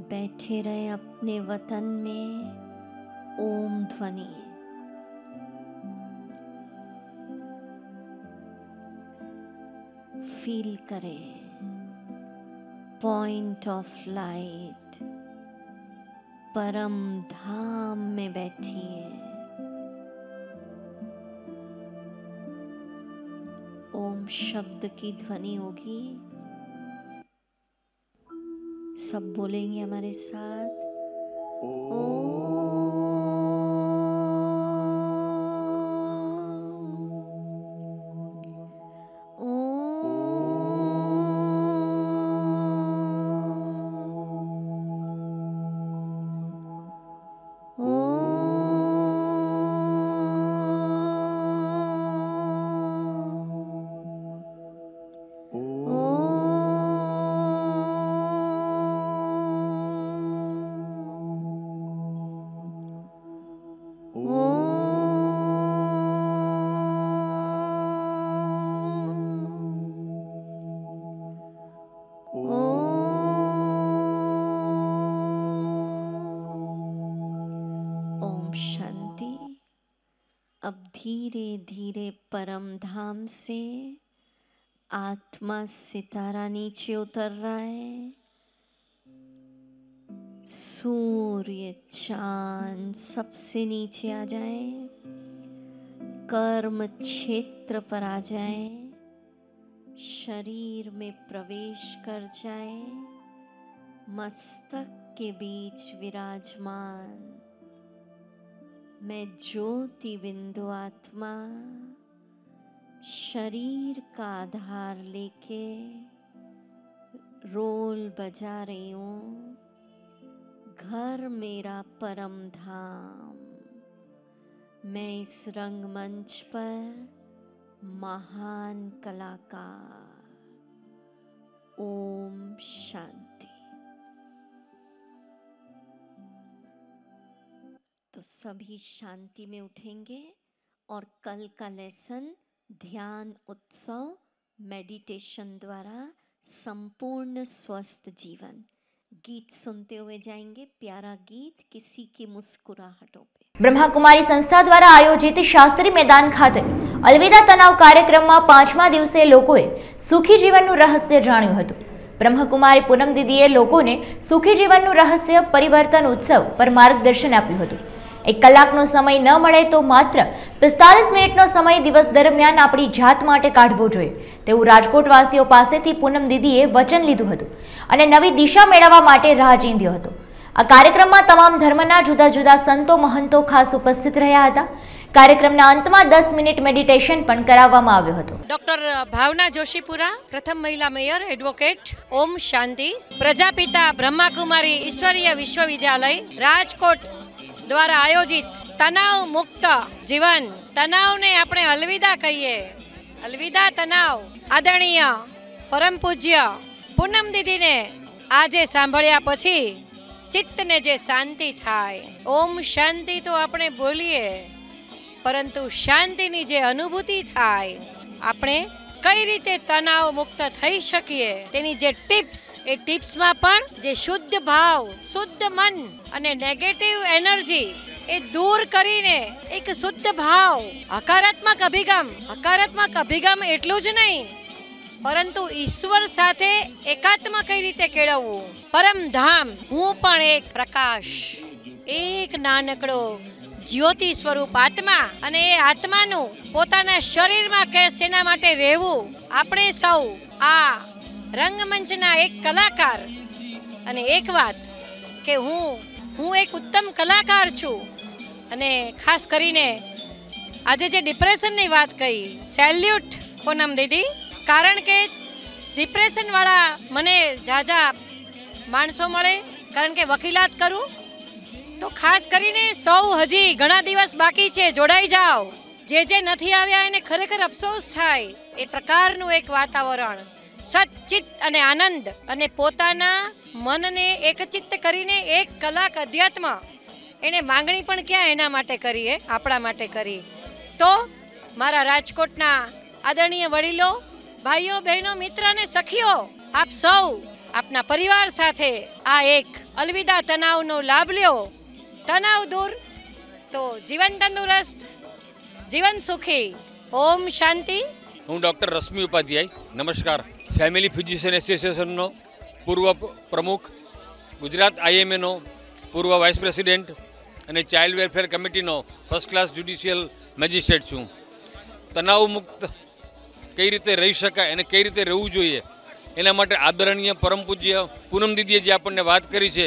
बैठे रहे अपने वतन में ओम ध्वनि। फील करें पॉइंट ऑफ लाइट, परम धाम में बैठिए। ओम शब्द की ध्वनि होगी, सब बोलेंगे हमारे साथ। अब धीरे धीरे परम धाम से आत्मा सितारा नीचे उतर रहा है। सूर्य चांद सबसे नीचे आ जाए, कर्म क्षेत्र पर आ जाए, शरीर में प्रवेश कर जाए, मस्तक के बीच विराजमान मैं ज्योति बिंदु आत्मा शरीर का आधार लेके रोल बजा रही हूँ। घर मेरा परम धाम, मैं इस रंगमंच पर महान कलाकार। ओम शांति। तो सभी शांति में उठेंगे और कल का लेसन ध्यान उत्सव मेडिटेशन द्वारा संपूर्ण स्वस्थ जीवन गीत सुनते हुए जाएंगे। प्यारा गीत किसी की मुस्कुराहटों पे। ब्रह्मा कुमारी संस्था દ્વારા આયોજિત શાસ્ત્રી મેદાન ખાતે અલવિદા તનાવ કાર્યક્રમમાં 5મા દિવસે લોકોએ સુખી જીવનનું રહસ્ય જાણ્યું હતું। બ્રહ્મકુમારી પૂનમ દીદીએ લોકોને સુખી જીવનનું રહસ્ય પરિવર્તન ઉત્સવ પર માર્ગદર્શન આપ્યું હતું। 1 કલાકનો સમય ન મળે તો માત્ર 45 મિનિટનો સમય દિવસ દરમિયાન આપણી જાત માટે કાઢવો જોઈએ તેવું રાજકોટવાસીઓ પાસેથી પૂનમ દીદીએ વચન લીધું હતું અને નવી દિશા મેળવવા માટે રાહ ચીંધ્યો હતો। આ કાર્યક્રમમાં તમામ ધર્મના જુદા જુદા સંતો મહંતો ખાસ ઉપસ્થિત રહ્યા હતા। કાર્યક્રમના અંતમાં 10 મિનિટ મેડિટેશન પણ કરાવવામાં આવ્યો હતો। ડોક્ટર ભાવના જોશીપુરા, પ્રથમ મહિલા મેયર, એડવોકેટ। ઓમ શાંતિ। પ્રજાપિતા બ્રહ્માકુમારી ઈશ્વરીય વિશ્વવિદ્યાલય રાજકોટ દ્વારા આયોજિત તનાવ મુક્ત જીવન, તનાવને આપણે અલવિદા કહીએ, અલવિદા તનાવ। આદરણીય પરમ પૂજ્ય પૂનમ દીદીને આજે સાંભળ્યા પછી ચિત્તને જે શાંતિ થાય, ઓમ શાંતિ તો આપણે બોલીએ, પરંતુ શાંતિની જે અનુભૂતિ થાય, આપણે કઈ રીતે તનાવ મુક્ત થઈ શકીએ તેની જે ટિપ્સ, એ ટિપ્સમાં પણ જે શુદ્ધ ભાવ, શુદ્ધ મન અને નેગેટિવ એનર્જી એ દૂર કરીને એક શુદ્ધ ભાવ, હકારાત્મક અભિગમ એટલું જ નહીં, પરંતુ ઈશ્વર સાથે એકાત્મ કઈ રીતે કેળવવું। પરમધામ, હું પણ એક પ્રકાશ, એક નાનકડો જ્યોતિ સ્વરૂપ આત્મા, અને એ આત્માનું પોતાના શરીરમાં શેના માટે રહેવું। આપણે સૌ આ રંગમંચના એક કલાકાર, અને એક વાત કે હું એક ઉત્તમ કલાકાર છું। અને ખાસ કરીને આજે જે ડિપ્રેશનની વાત કહી, સેલ્યુટ પૂનમ દીદી, કારણ કે ડિપ્રેશનવાળા મને ઝાઝા માણસો મળે, કારણ કે વકીલાત કરું, તો ખાસ કરીને સૌ હજી ઘણા દિવસ બાકી છે, જોડાઈ જાઓ। જે નથી આવ્યા એને ખરેખર અફસોસ થાય, એ પ્રકારનું એક વાતાવરણ સચિત અને આનંદ અને પોતાના મનને એકચિત્ત કરીને એક કલાક અધ્યાત્મ એને માંગણી પણ ક્યાં એના માટે કરીએ, આપણા માટે કરી. તો મારા રાજકોટના આદરણીય વડીલો, ભાઈઓ બહેનો, મિત્ર અને સખીઓ, આપ સૌ આપના પરિવાર સાથે આ એક અલવિદા તણાવનો લાભ લ્યો. તણાવ દૂર તો જીવન તંદુરસ્ત, જીવન સુખી. ઓમ શાંતિ. હું ડૉક્ટર રશ્મિ ઉપાધ્યાય, નમસ્કાર. ફેમિલી ફિઝિશિયન એસોસિએશનનો પૂર્વ પ્રમુખ, ગુજરાત IMAનો પૂર્વ વાઇસ પ્રેસિડેન્ટ અને ચાઇલ્ડ વેલફેર કમિટીનો ફર્સ્ટ ક્લાસ જ્યુડિશિયલ મેજિસ્ટ્રેટ છું. તણાવ મુક્ત કઈ રીતે રહી શકાય અને કઈ રીતે રહેવું જોઈએ એના માટે આદરણીય પરમ પૂજ્ય પૂનમ દીદીએ જે આપણને વાત કરી છે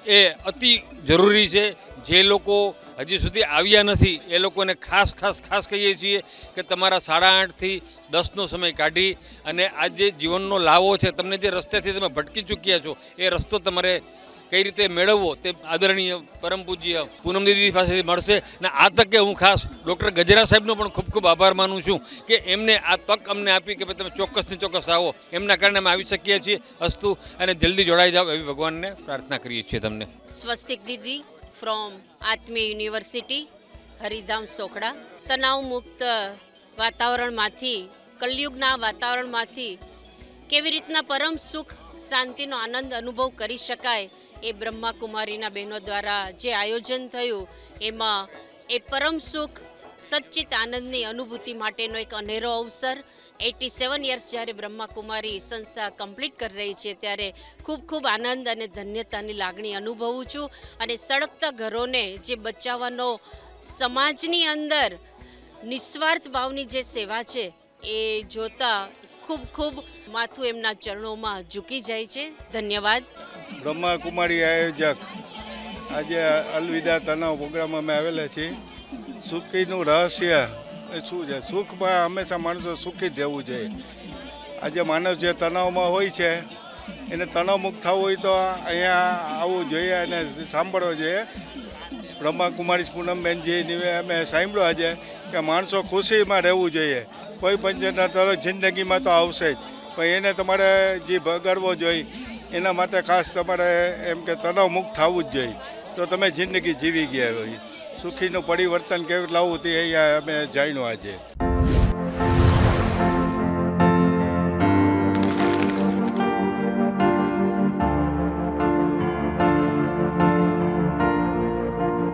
એ અતિ જરૂરી છે. જે લોકો હજી સુધી આવ્યા નથી એ લોકોને ખાસ કહીએ છીએ કે તમારા 8:30 થી 10નો સમય કાઢી અને આ જે જીવનનો લાવો છે, તમને જે રસ્તેથી તમે ભટકી ચૂક્યા છો એ રસ્તો તમારે કઈ રીતે મેળવવો તે આદરણીય પરમ પૂજ્ય પૂનમ દીદી પાસેથી મળશે. અને આ તકે હું ખાસ ડૉક્ટર ગજેરા સાહેબનો પણ ખૂબ આભાર માનું છું કે એમને આ તક અમને આપી કે ભાઈ તમે ચોક્કસથી ચોક્કસ આવો. એમના કારણે અમે આવી શકીએ છીએ. અસ્તુ અને જલ્દી જોડાઈ જાઓ એવી ભગવાનને પ્રાર્થના કરીએ છીએ. તમને સ્વસ્તિક દીદી ફ્રોમ આત્મીય યુનિવર્સિટી હરિધામ સોખડા. તણાવ મુક્ત વાતાવરણમાંથી, કલયુગના વાતાવરણમાંથી કેવી રીતના પરમ સુખ, શાંતિનો આનંદ અનુભવ કરી શકાય એ બ્રહ્માકુમારીના બહેનો દ્વારા જે આયોજન થયું એમાં એ પરમ સુખ, સચ્ચિત આનંદની અનુભૂતિ માટેનો એક અનેરો અવસર. 87 યર્સ જ્યારે બ્રહ્માકુમારી સંસ્થા કમ્પ્લીટ કરી રહી છે ત્યારે ખૂબ આનંદ અને ધન્યતાની લાગણી અનુભવું છું. અને સળગતા ઘરોને જે બચાવવાનો સમાજની અંદર નિસ્વાર્થ ભાવની જે સેવા છે એ જોતા ખૂબ માથું એમના ચરણોમાં ઝૂકી જાય છે. ધન્યવાદ. બ્રહ્માકુમારી આયોજક આજે અલવિદા તણાવ પ્રોગ્રામમાં અમે આવેલા છીએ. સુખીનું રહસ્ય એ શું છે? સુખમાં હંમેશા માણસો સુખી જ રહેવું જોઈએ. આજે માણસ જે તણાવમાં હોય છે એને તણાવ મુક્ત થવું હોય તો અહીંયા આવવું જોઈએ અને સાંભળવો જોઈએ. બ્રહ્માકુમારી પૂનમબેનજીની અમે સાંભળ્યું આજે કે માણસો ખુશીમાં રહેવું જોઈએ. કોઈ પણ તરફ જિંદગીમાં તો આવશે જ, પણ એને તમારે જે બગાડવો જોઈએ એના માટે ખાસ તમારે એમ કે તણાવ મુક્ત થવું જ જોઈએ. તો તમે જિંદગી જીવી ગયા હોય. સુખીનું પરિવર્તન કેવું લાવવું તે અહીંયા અમે જાણ્યું આજે.